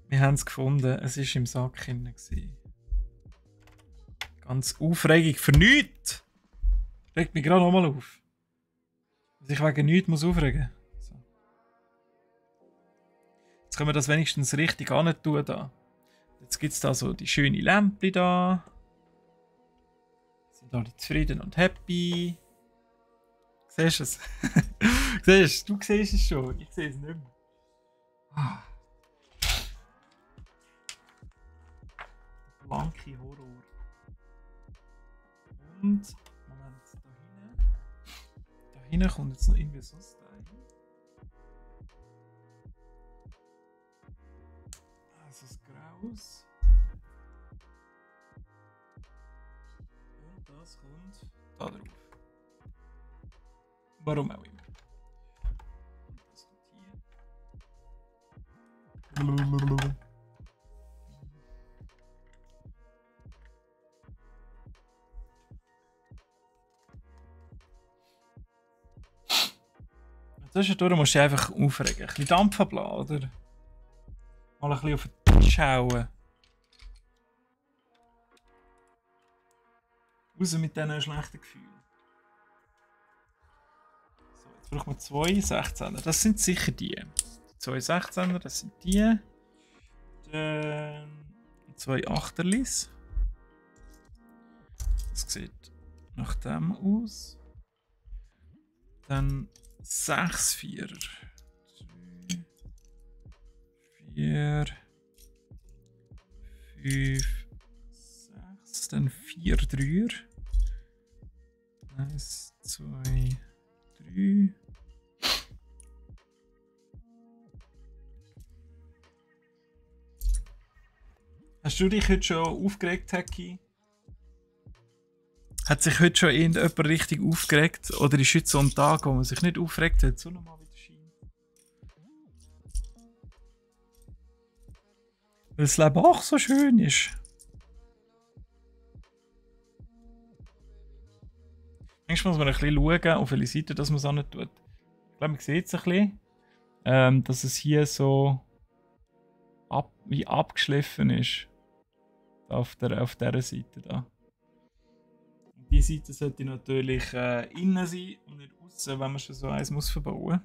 Speaker 1: Wir haben es gefunden. Es war im Sack hinein. Ganz Aufregung für nichts. Regt mich gerade nochmal auf. Dass ich wegen nichts muss aufregen muss. So. Jetzt können wir das wenigstens richtig antun da. Jetzt gibt es da so die schöne Lämpchen da. Sind alle zufrieden und happy. Siehst du es? Siehst du? Du siehst es schon. Ich sehe es nicht mehr. Ah. Blanke Horror. Und, Moment, da hinten kommt jetzt noch irgendwie so ein Style. Also das Graus. Und das kommt da drauf. Warum auch immer. Und das kommt hier. Zwischendurch musst du dich einfach aufregen. Ein bisschen Dampf ablassen, oder? Mal ein bisschen auf den Tisch hauen. Raus mit diesen schlechten Gefühlen. So, jetzt brauchen wir 2 16er. Das sind sicher die. Die 2 16er, das sind die. Dann 2 Achterlis. Das sieht nach dem aus. Dann 6 Vierer. 3, 4, 5, 6. Dann 4 Dreier. 1, 2, 3. Hast du dich heute schon aufgeregt, Hecki? Hat sich heute schon irgendjemand richtig aufgeregt? Oder ist heute so ein Tag, wo man sich nicht aufregt, wenn die Sonne mal wieder scheint? Weil das Leben auch so schön ist. Manchmal muss man ein bisschen schauen, auf welche Seite das man es nicht tut. Ich glaube, man sieht es ein bisschen, dass es hier so wie abgeschliffen ist. Auf dieser Seite da. Die Seite sollte natürlich innen sein und nicht außen, wenn man schon so eins muss verbauen.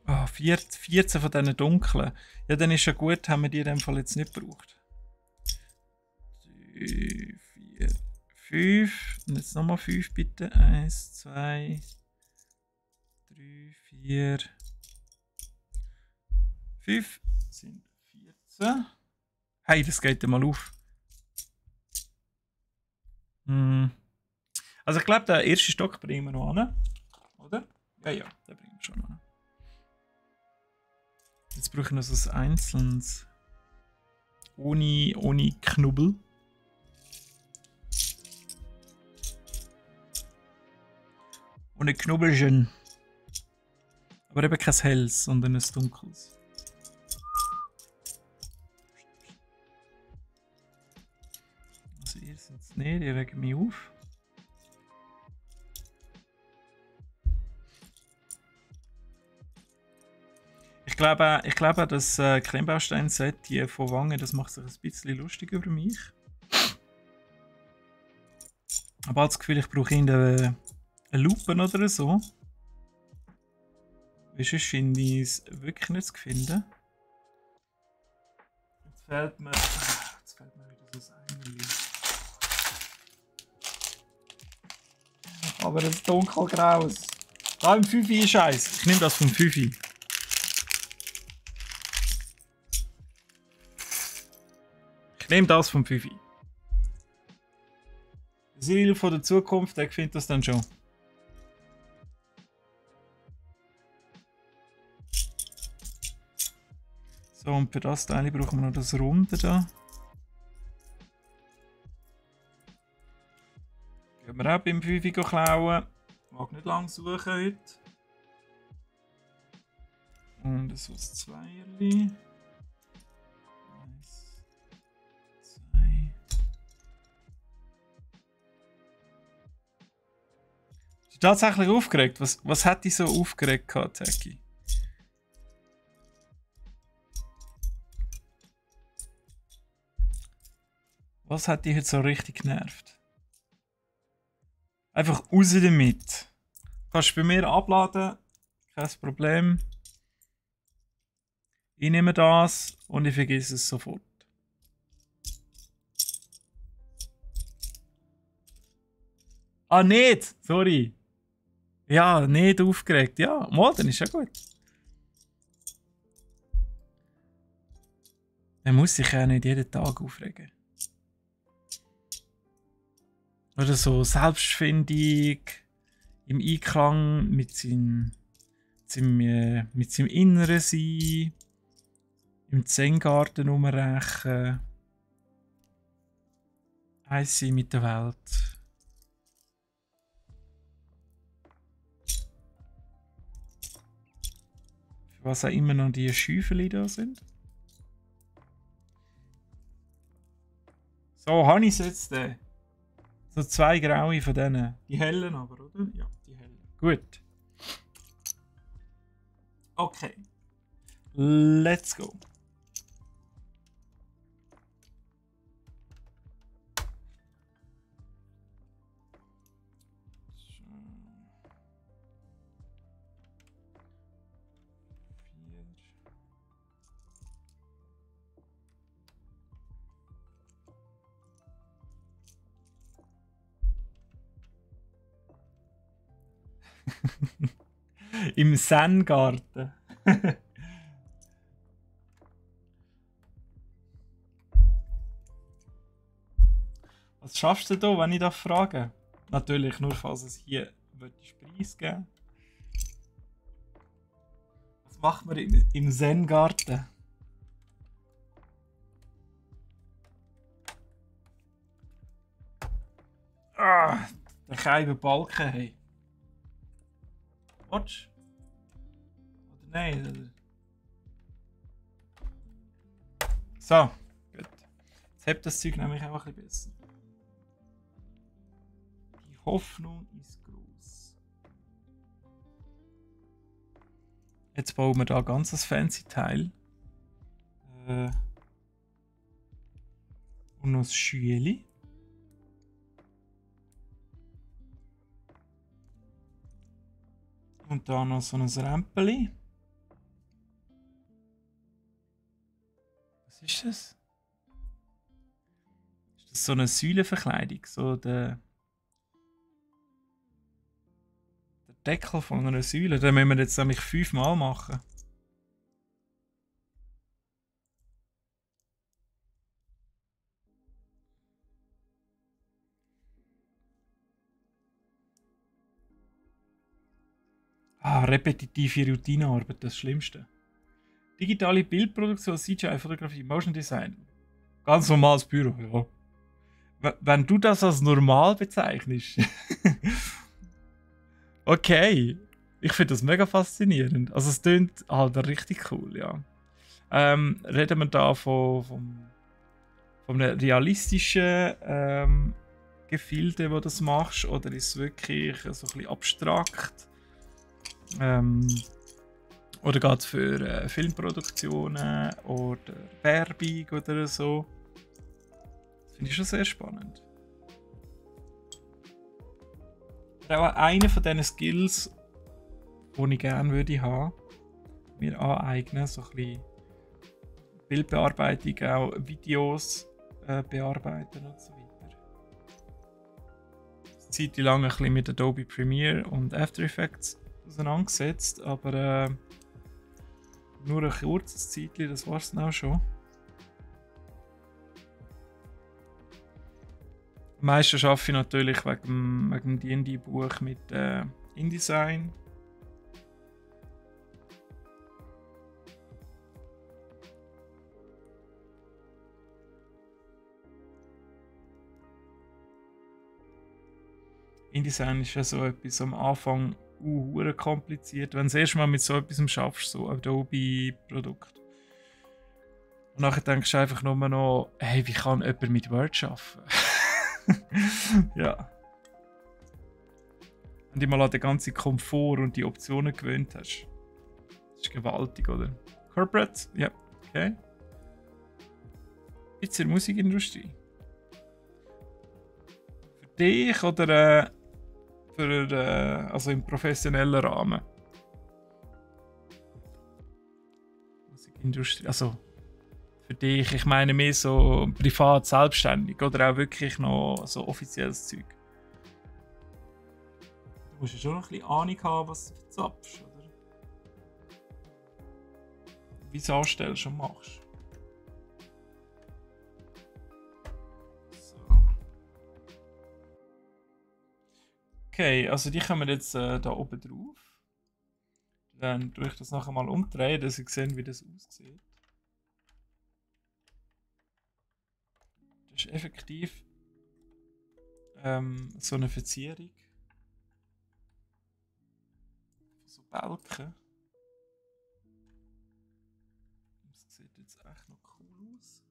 Speaker 1: Oh, 14 von diesen dunklen. Ja, dann ist ja gut, haben wir die in dem Fall jetzt nicht gebraucht. 3, 4, 5. Und jetzt nochmal 5 bitte. 1, 2, 3, 4, 5 sind 14. Hey, das geht ja mal auf. Also ich glaube, den ersten Stock bringen wir noch an. Oder? Ja, ja, den bringen wir schon an. Jetzt brauche ich noch so ein einzelnes. Ohne Knubbel. Ohne Knubbelchen. Aber eben kein helles, sondern ein dunkles. Also ihr seid es nicht, ihr regt mich auf. Ich glaube, das Cremebaustein-Set hier von Wangen, das macht sich ein bisschen lustig über mich. Ich habe das Gefühl, ich brauche eine Lupe oder so. Weil sonst finde ich es wirklich nicht zu finden. Jetzt fehlt mir wieder so ein Einmal. Aber das dunkelgraues. Da im 5 ist Scheiß. Ich nehme das vom 5. Ich nehme das vom 5. Cyril von der Zukunft, der findet das dann schon. So, und für das Teil brauchen wir noch das Runde da. Gehen wir auch beim 5 klauen. Ich mag nicht lang suchen heute. Und so ein Zweierli. Bist du tatsächlich aufgeregt? Was hat dich so aufgeregt, Taki? Was hat dich jetzt so richtig genervt? Einfach raus damit. Kannst du bei mir abladen, kein Problem. Ich nehme das und ich vergesse es sofort. Ah, nicht! Sorry. Ja, nicht aufgeregt. Ja, mal, dann ist ja gut. Man muss sich ja nicht jeden Tag aufregen. Oder so Selbstfindung im Einklang mit seinem Inneren sein, im Zen-Garten rumrechen, eins sein mit der Welt. Für was auch immer noch die Schäufeli da sind. So, habe ich es jetzt. So 2 graue von denen. Die hellen aber, oder? Ja, die hellen. Gut. Okay. Let's go. Im Zen-Garten. Was schaffst du da, wenn ich das frage? Natürlich nur, falls es hier Preis geben. Was macht man im Zen-Garten? Ah, der keine Balken haben. Watch? Oder nein? Oder? So, gut. Jetzt hebt das Zeug nämlich auch ein bisschen besser. Die Hoffnung ist groß. Jetzt bauen wir da ganz ein fancy Teil. Und noch das Schüeli. Und da noch so ein Rempeli. Was ist das? Ist das so eine Säulenverkleidung? So der Deckel von einer Säule? Den müssen wir jetzt nämlich 5-mal machen. Ah, repetitive Routinearbeit, das Schlimmste. Digitale Bildproduktion, CGI-Fotografie, Motion Design. Ganz normales Büro, ja. Wenn du das als normal bezeichnest. Okay. Ich finde das mega faszinierend. Also es klingt halt richtig cool, ja. Reden wir da von einem realistischen Gefilde, wo du das machst, oder ist es wirklich so ein bisschen abstrakt? Oder geht es für Filmproduktionen oder Werbung oder so? Das finde ich schon sehr spannend. Auch einer von diesen Skills, die ich gerne würde haben, mir aneignen, so ein bisschen Bildbearbeitung, auch Videos bearbeiten und so weiter. Eine Zeit lang ein bisschen mit Adobe Premiere und After Effects auseinandergesetzt, aber nur ein kurzes Zeitchen, das war es dann auch schon. Am meisten arbeite ich natürlich wegen dem D&D-Buch mit InDesign. InDesign ist ja so etwas am Anfang kompliziert, wenn du das erste Mal mit so etwas schaffst, so Adobe-Produkt. Und nachher denkst du einfach nur noch, hey, wie kann jemand mit Word arbeiten? Ja. Wenn du mal an den ganzen Komfort und die Optionen gewöhnt hast. Das ist gewaltig, oder? Corporate? Ja, okay. Jetzt in der Musikindustrie. Für dich oder also im professionellen Rahmen? Musikindustrie, also für dich, ich meine mehr so privat, selbstständig oder auch wirklich noch so offizielles Zeug. Du musst ja schon noch ein bisschen Ahnung haben, was du verzapfst, oder? Wie du es anstellst und machst. So. Okay, also die kommen jetzt da oben drauf. Dann tue ich das nachher mal umdrehen, dass ihr seht, wie das aussieht. Das ist effektiv so eine Verzierung. So Balken. Das sieht jetzt echt noch cool aus.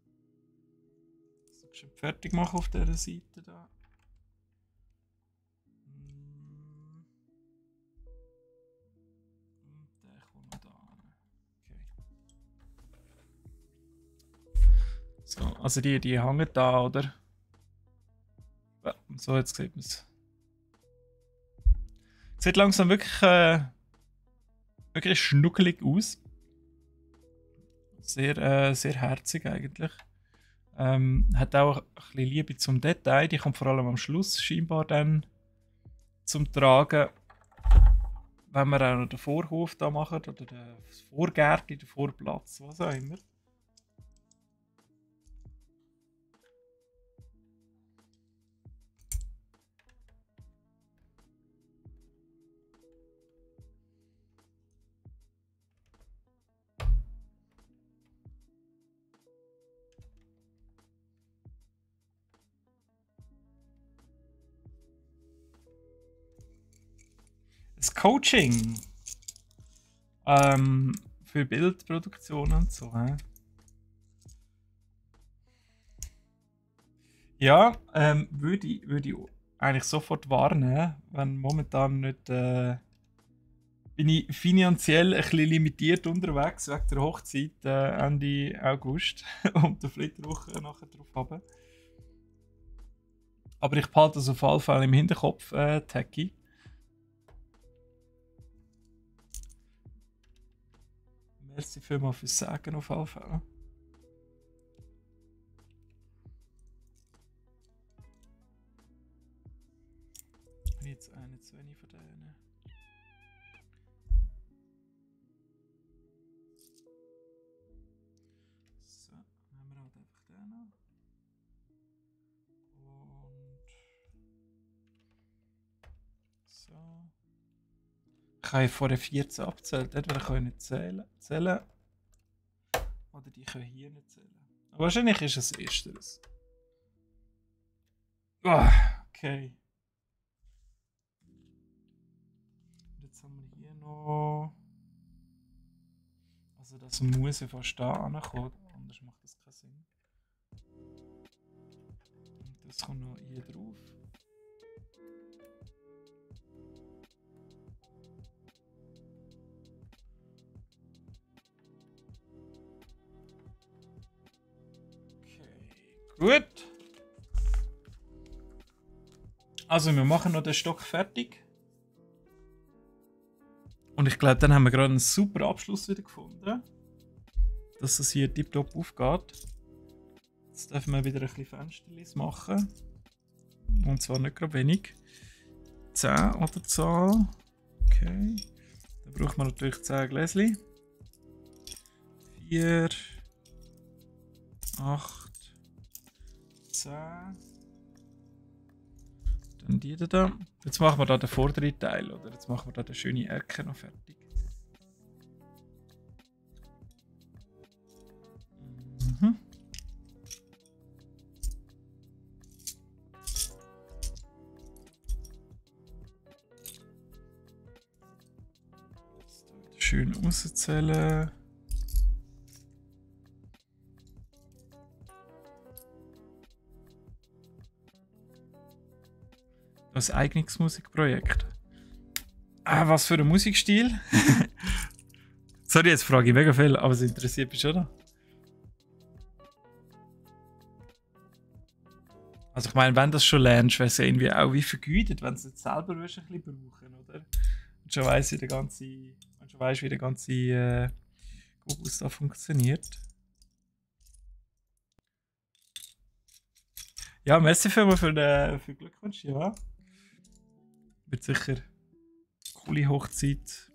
Speaker 1: Das solltest du fertig machen auf dieser Seite da. Und der kommt noch da hin. Okay. So, also die hängen da, oder? Ja, so, jetzt sieht man es. Sieht langsam wirklich schnuckelig aus. Sehr herzig eigentlich. Hat auch ein bisschen Liebe zum Detail. Die kommt vor allem am Schluss scheinbar dann zum Tragen. Wenn wir auch noch den Vorhof da machen oder das Vorgärtchen, den Vorplatz, was auch immer. Das Coaching für Bildproduktion und so. Ja, würde ich eigentlich sofort warnen, wenn momentan nicht bin ich finanziell ein bisschen limitiert unterwegs wegen der Hochzeit Ende August und der Flitterwoche nachher drauf haben. Aber ich behalte das auf jeden Fall im Hinterkopf, Techie. Merci vielmals fürs Sagen auf jeden Fall. Ich jetzt eine zu wenig von denen. So, nehmen wir halt einfach den noch. Und so. Ich habe vorher 14 abgezählt, entweder können nicht zählen. Oder die können hier nicht zählen. Aber wahrscheinlich ist es ersteres. Oh, okay. Jetzt haben wir hier noch. Also das muss ja fast da ankommen, anders macht das keinen Sinn. Und das kommt noch hier drauf. Gut. Also wir machen noch den Stock fertig. Und ich glaube, dann haben wir gerade einen super Abschluss wieder gefunden. Dass das hier tiptop aufgeht. Jetzt dürfen wir wieder ein bisschen Fensterchen machen. Und zwar nicht gerade wenig. 10 an der Zahl. Okay. Dann braucht man natürlich 10 Gläschen. 4, 8, 10. Dann die da. Jetzt machen wir da den vorderen Teil, oder? Jetzt machen wir da den schönen Ecke noch fertig. Mhm. Schön rauszählen. Das Eignungsmusikprojekt. Was für ein Musikstil? Sorry, jetzt frage ich mega viel, aber es interessiert mich schon. Also ich meine, wenn du das schon lernst, wäre es ja irgendwie auch wie vergütet, wenn du es jetzt selber ein bisschen brauchen, oder? Und schon weiss, wie der ganze, schon weißt, wie der ganze Globus da funktioniert. Ja, merci vielmals für den Glückwunsch, ja. Wird sicher eine coole Hochzeit.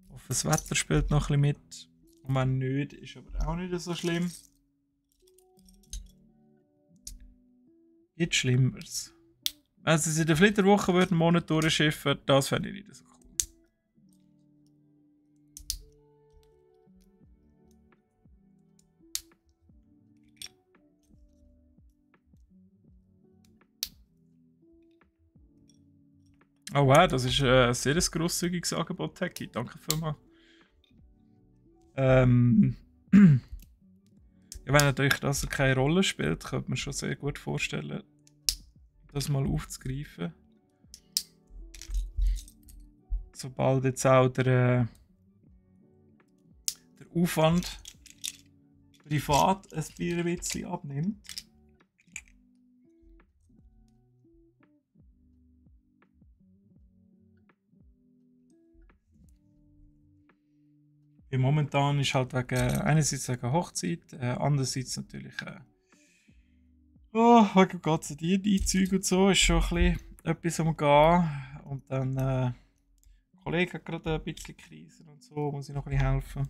Speaker 1: Ich hoffe, das Wetter spielt noch ein bisschen mit. Und wenn nicht, ist aber auch nicht so schlimm. Gibt Schlimmeres. Wenn sie es in der Flitterwoche einen Monat durchschiffen, das fände ich nicht so cool. Oh wow, das ist ein sehr grosszügiges Angebot, Techie. Danke vielmals. Ja, wenn natürlich das keine Rolle spielt, könnte man schon sehr gut vorstellen, das mal aufzugreifen. Sobald jetzt auch der Aufwand privat ein bisschen abnimmt. Weil momentan ist halt einerseits wegen Hochzeit, andererseits natürlich wegen ganzen Einzüge und so ist schon ein bisschen etwas umgehen. Und dann ein Kollege hat gerade ein bisschen Krise und so, muss ich noch ein bisschen helfen.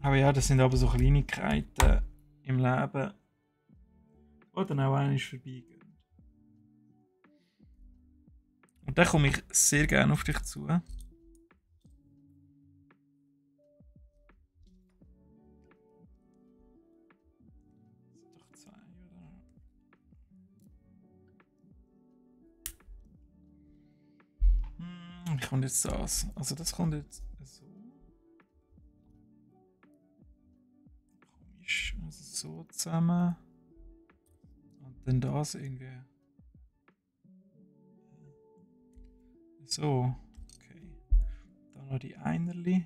Speaker 1: Aber ja, das sind aber so Kleinigkeiten im Leben, die dann auch einmal vorbeigehen. Und dann komme ich sehr gerne auf dich zu. Doch zwei, oder? Wie kommt jetzt das? Also das kommt jetzt so. Komisch. Also so zusammen. Und dann das irgendwie. So. Okay. Dann noch die Einerli.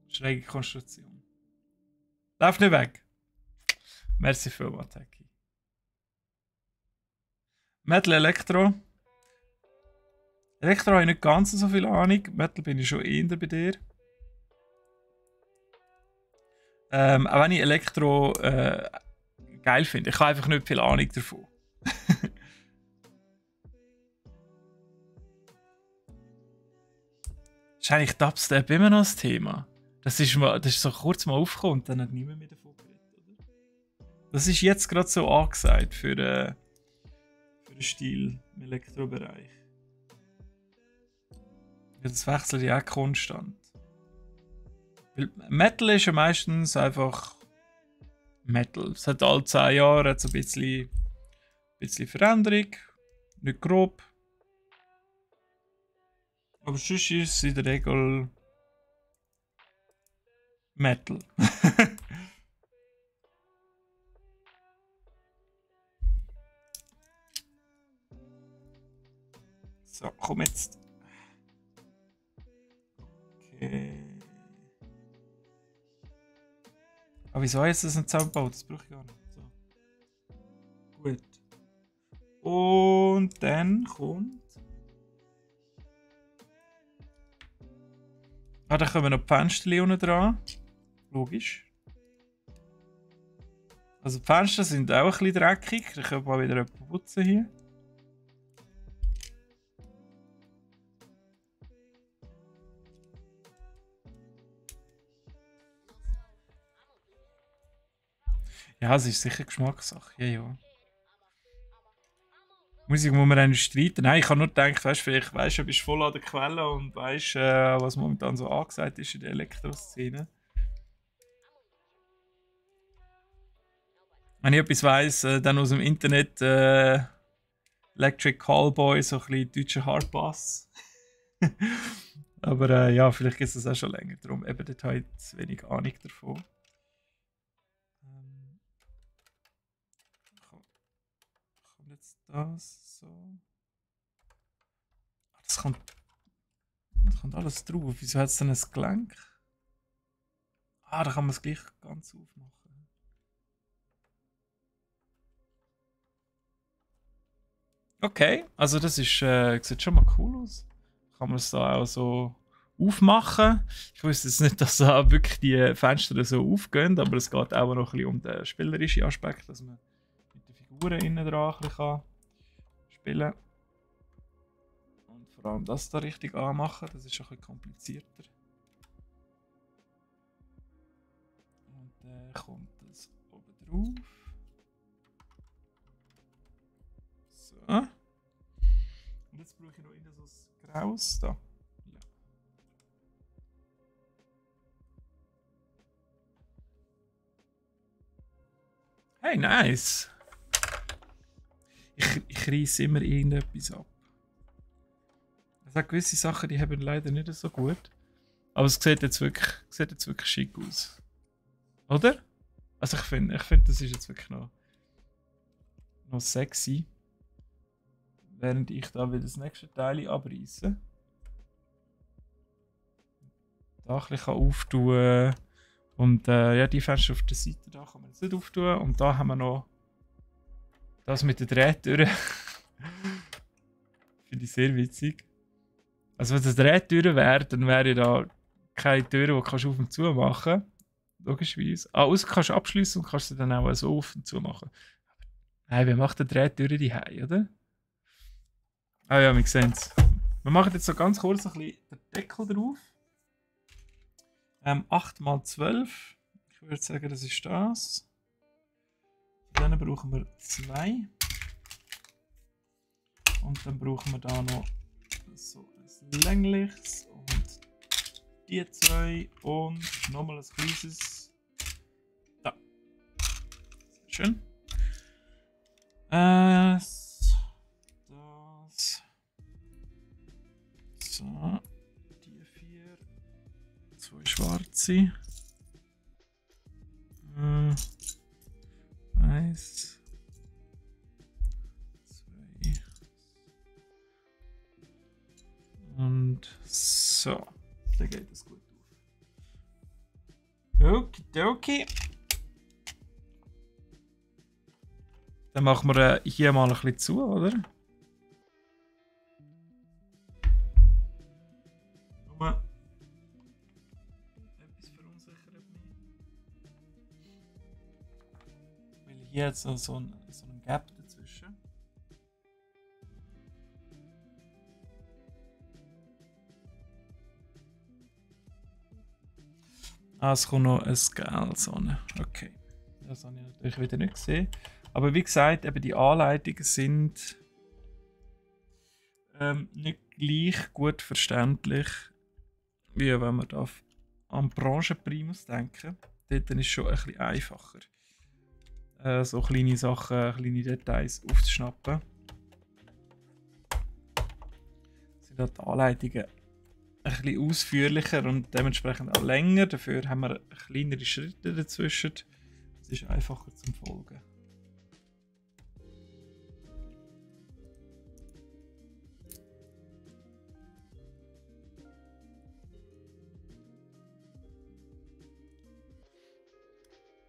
Speaker 1: Schräge Konstruktion. Lauf nicht weg. Merci vielmals, Techie. Metal Elektro. Elektro habe ich nicht ganz so viel Ahnung. Metal bin ich schon eher bei dir. Auch wenn ich Elektro geil finde. Ich habe einfach nicht viel Ahnung davon. Wahrscheinlich Dubstep immer noch das Thema. Das ist so kurz mal aufgekommen und dann hat niemand mehr davon geredet, oder? Das ist jetzt gerade so angesagt für den Stil im Elektrobereich. Ja, das wechselt ja auch konstant. Weil Metal ist ja meistens einfach Metal. Es hat alle 10 Jahre so ein bisschen Veränderung. Nicht grob. Aber sonst ist es in der Regel Metal. So, komm jetzt. Okay. Aber wieso ist das nicht zusammengebaut? Das brauche ich gar nicht. So. Gut. Und dann kommt. Ah, da kommen noch die Fenster unten dran. Logisch. Also die Fenster sind auch ein bisschen dreckig. Da können wir mal wieder jemanden putzen hier. Ja, es ist sicher Geschmackssache. Ja, ja. Musik muss man eigentlich streiten. Nein, ich habe nur gedacht, weißt, vielleicht weißt du, bist voll an der Quelle und weißt, was momentan so angesagt ist in der Elektroszene. Wenn ich etwas weiss, dann aus dem Internet Electric Callboy, so ein bisschen deutscher Hardbass. Aber ja, vielleicht ist es auch schon länger. Darum eben dort habe ich wenig Ahnung davon. jetzt das so. Das kommt alles drauf. Wieso hat es denn ein Gelenk? Ah, da kann man es gleich ganz aufmachen. Okay, also das ist, sieht schon mal cool aus. Kann man es da auch so aufmachen. Ich wusste jetzt nicht, dass da wirklich die Fenster so aufgehen, aber es geht auch noch ein bisschen um den spielerischen Aspekt, dass man mit den Figuren innen dran ein bisschen spielen kann. Und vor allem das da richtig anmachen, das ist schon ein bisschen komplizierter. Und dann kommt das oben drauf. So. Und jetzt brauche ich noch innen so ein graues da. Ja. Hey, nice! Ich reiße immer irgendetwas ab. Es hat gewisse Sachen, die haben leider nicht so gut. Aber es sieht jetzt wirklich schick aus. Oder? Also ich finde, das ist jetzt wirklich noch sexy. Während ich da wieder das nächste Teil abreiße. Da ein bisschen auftun. Und ja, die Fenster auf der Seite da kann man jetzt nicht auftun. Und da haben wir noch das mit den Drehtüren. Finde ich sehr witzig. Also wenn das Drehtüren wäre, dann wäre da keine Türe, die kannst du auf und zu machen. Logischerweise. Außer kannst du abschließen und kannst sie dann auch so auf und zu machen. Nein, wer macht eine Drehtüre die Hause, oder? Ah ja, wir sehen es. Wir machen jetzt so ganz kurz ein bisschen den Deckel drauf. 8×12. Ich würde sagen, das ist das. Dann brauchen wir 2. Und dann brauchen wir da noch so ein längliches und die 2 und nochmal ein kleines. Da. Sehr schön. Das. So. Die 4. 2 schwarze. 1. 2. Und so. Da geht es gut auf. Okidoki. Dann machen wir hier mal ein bisschen zu, oder? Nur etwas verunsichert mich. Weil hier jetzt so ein Gap dazwischen. Ah, es kommt noch ein Scale-Sonne. Okay. Das habe ich natürlich wieder nicht gesehen. Aber wie gesagt, eben die Anleitungen sind nicht gleich gut verständlich, wie wenn man da an Branchenprimus denken. Dort ist es schon ein bisschen einfacher, so kleine Sachen, kleine Details aufzuschnappen. Sind halt die Anleitungen ein bisschen ausführlicher und dementsprechend auch länger. Dafür haben wir kleinere Schritte dazwischen. Es ist einfacher zum Folgen.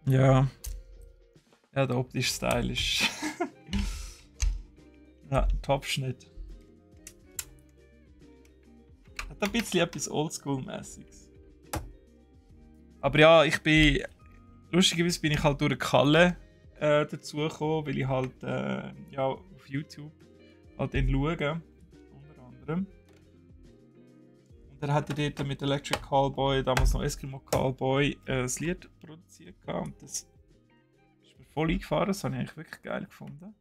Speaker 1: Ja. Ja, der optische Style ist. Ja, Top-Schnitt. Hat ein bisschen etwas Oldschool-mäßiges. Aber ja, lustigerweise bin ich halt durch Kalle dazu gekommen, weil ich halt ja, auf YouTube halt ihn schaue. Unter anderem. Und dann hat er dort mit Electric Callboy, damals noch Eskimo Callboy, das Lied produziert gehabt. Und das ist mir voll eingefahren, das habe ich eigentlich wirklich geil gefunden.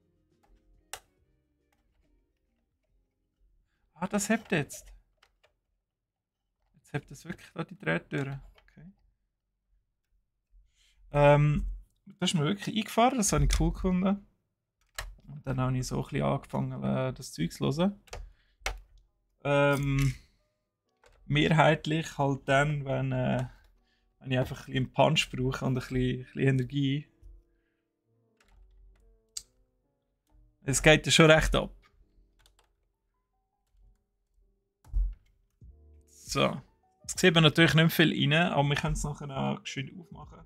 Speaker 1: Ah, das hebt jetzt. Jetzt hebt das wirklich da die Drehtüre. Okay. Das ist mir wirklich eingefahren, das habe ich cool gefunden. Und dann habe ich so ein bisschen angefangen, das Zeug zu hören. Mehrheitlich halt dann, wenn ich einfach ein bisschen Punch brauche und ein bisschen Energie. Es geht ja schon recht ab. So. Jetzt sieht man natürlich nicht viel rein, aber wir können es nachher auch schön aufmachen.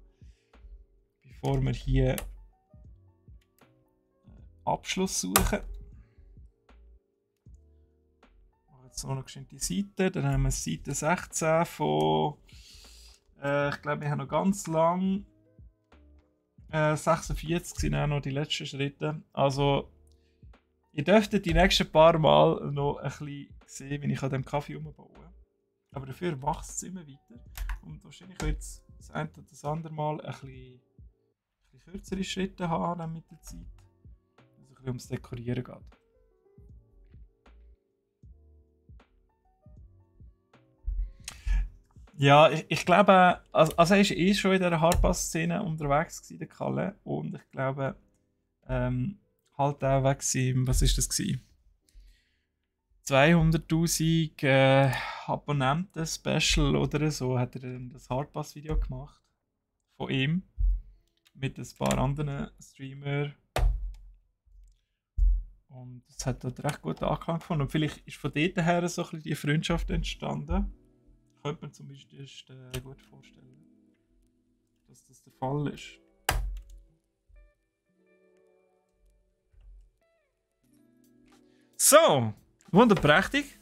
Speaker 1: Bevor wir hier Abschluss suchen. Jetzt noch schön die Seite. Dann haben wir Seite 16 von. Ich glaube, wir haben noch ganz lang. 46 sind auch noch die letzten Schritte. Also, ihr dürftet die nächsten paar Mal noch ein bisschen sehen, wie ich an dem Kaffee umbaue. Aber dafür wächst es immer weiter. Und wahrscheinlich wird es das eine oder das andere Mal ein bisschen kürzere Schritte haben dann mit der Zeit. Wenn es ein bisschen ums Dekorieren geht. Ja, ich glaube, also er war eh schon in dieser Hardbass-Szene unterwegs gewesen, der Kalle. Und ich glaube, halt auch weg gewesen, was ist das gewesen? 200'000 Abonnenten-Special oder so hat er dann das Hardbass-Video gemacht. Von ihm. Mit ein paar anderen Streamern. Und das hat dort recht gut Anklang gefunden. Und vielleicht ist von dort her so ein bisschen die Freundschaft entstanden. Könnte man zumindest gut vorstellen, dass das der Fall ist. So, wunderprächtig.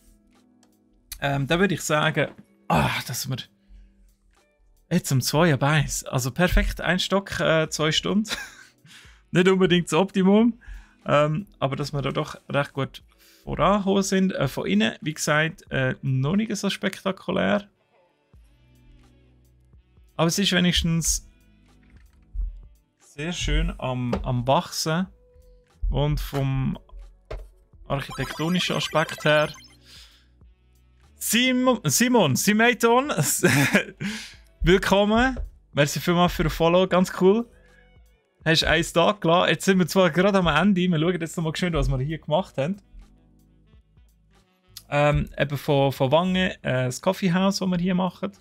Speaker 1: Dann würde ich sagen, dass wir jetzt um 2 ab 1. Also perfekt, ein Stock, 2 Stunden. Nicht unbedingt das Optimum, aber dass wir da doch recht gut vorangekommen sind. Von innen, wie gesagt, noch nicht so spektakulär. Aber es ist wenigstens sehr schön am Wachsen und vom architektonischen Aspekt her. Simon, willkommen. Merci vielmals für den Follow, ganz cool. Hast du einen Tag gelassen. Jetzt sind wir zwar gerade am Ende, wir schauen jetzt noch mal schön, was wir hier gemacht haben. Eben von Wangen, das Kaffeehaus, das wir hier machen.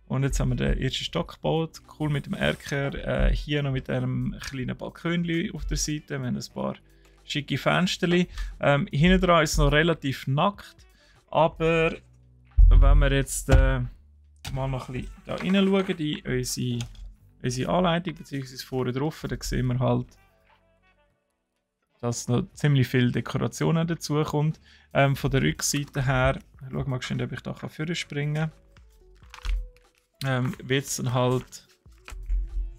Speaker 1: Und jetzt haben wir den ersten Stock gebaut, cool mit dem Erker, hier noch mit einem kleinen Balkönchen auf der Seite, wir haben ein paar schicke Fenster. Hinten dran ist es noch relativ nackt, aber wenn wir jetzt mal noch ein bisschen da reinschauen, in unsere Anleitung, beziehungsweise vorne drauf, dann sehen wir halt, dass noch ziemlich viel Dekoration dazu kommt. Von der Rückseite her, schau mal schnell, ob ich da vorspringen kann. Wird es dann halt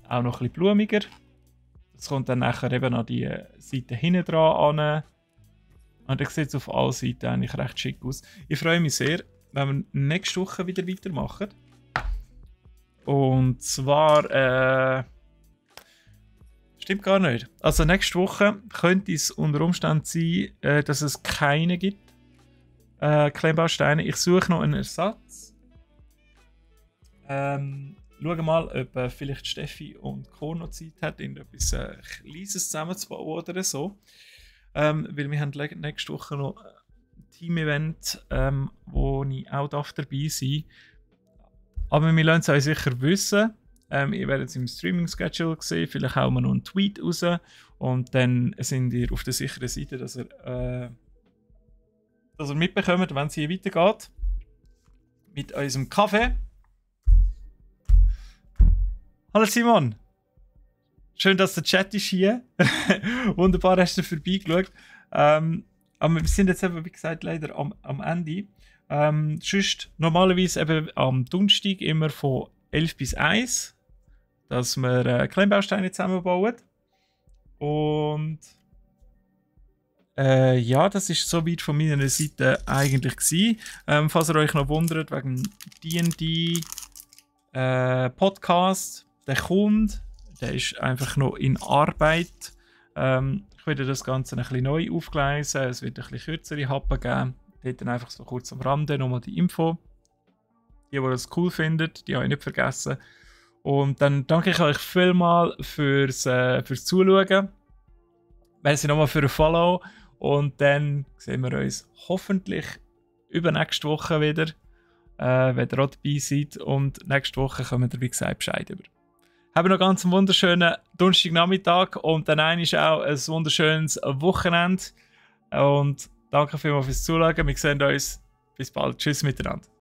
Speaker 1: auch noch ein bisschen blumiger. Das kommt dann nachher eben an die Seite hinten dran an. Und dann sieht es auf allen Seiten eigentlich recht schick aus. Ich freue mich sehr, wenn wir nächste Woche wieder weitermachen. Und zwar, stimmt gar nicht. Also nächste Woche könnte es unter Umständen sein, dass es keine gibt. Klemmbausteine. Ich suche noch einen Ersatz. Schauen mal, ob vielleicht Steffi und Co. noch Zeit hat, etwas Kleines zusammenzubauen oder so. Weil wir haben nächste Woche noch ein Team-Event, wo ich auch dabei sein darf. Aber wir lassen es euch sicher wissen. Ihr werdet es im Streaming-Schedule sehen, vielleicht hauen wir noch einen Tweet raus. Und dann sind ihr auf der sicheren Seite, dass ihr mitbekommt, wenn es hier weitergeht. Mit unserem Kaffee. Hallo Simon! Schön, dass der Chat ist hier. Wunderbar, hast du vorbeigeschaut. Aber wir sind jetzt eben, wie gesagt, leider am Ende. Sonst normalerweise eben am Donnerstag immer von 11 bis 1, dass wir Klemmbausteine zusammenbauen. Und ja, das ist soweit von meiner Seite eigentlich gewesen. Falls ihr euch noch wundert wegen D&D Podcast, der kommt, der ist einfach noch in Arbeit. Ich werde das Ganze ein bisschen neu aufgleisen, es wird ein bisschen kürzere Happen geben. Dort dann einfach so kurz am Rande nochmal die Info. Die das cool findet, die habe ich nicht vergessen. Und dann danke ich euch vielmals fürs Zuschauen. Merci nochmal für ein Follow. Und dann sehen wir uns hoffentlich übernächste Woche wieder, wenn ihr auch dabei seid. Und nächste Woche kommen wir, wie gesagt, Bescheid über. Habt noch ganz einen wunderschönen Donnerstagnachmittag und dann ist auch ein wunderschönes Wochenende. Und danke vielmals fürs Zuschauen. Wir sehen uns. Bis bald. Tschüss miteinander.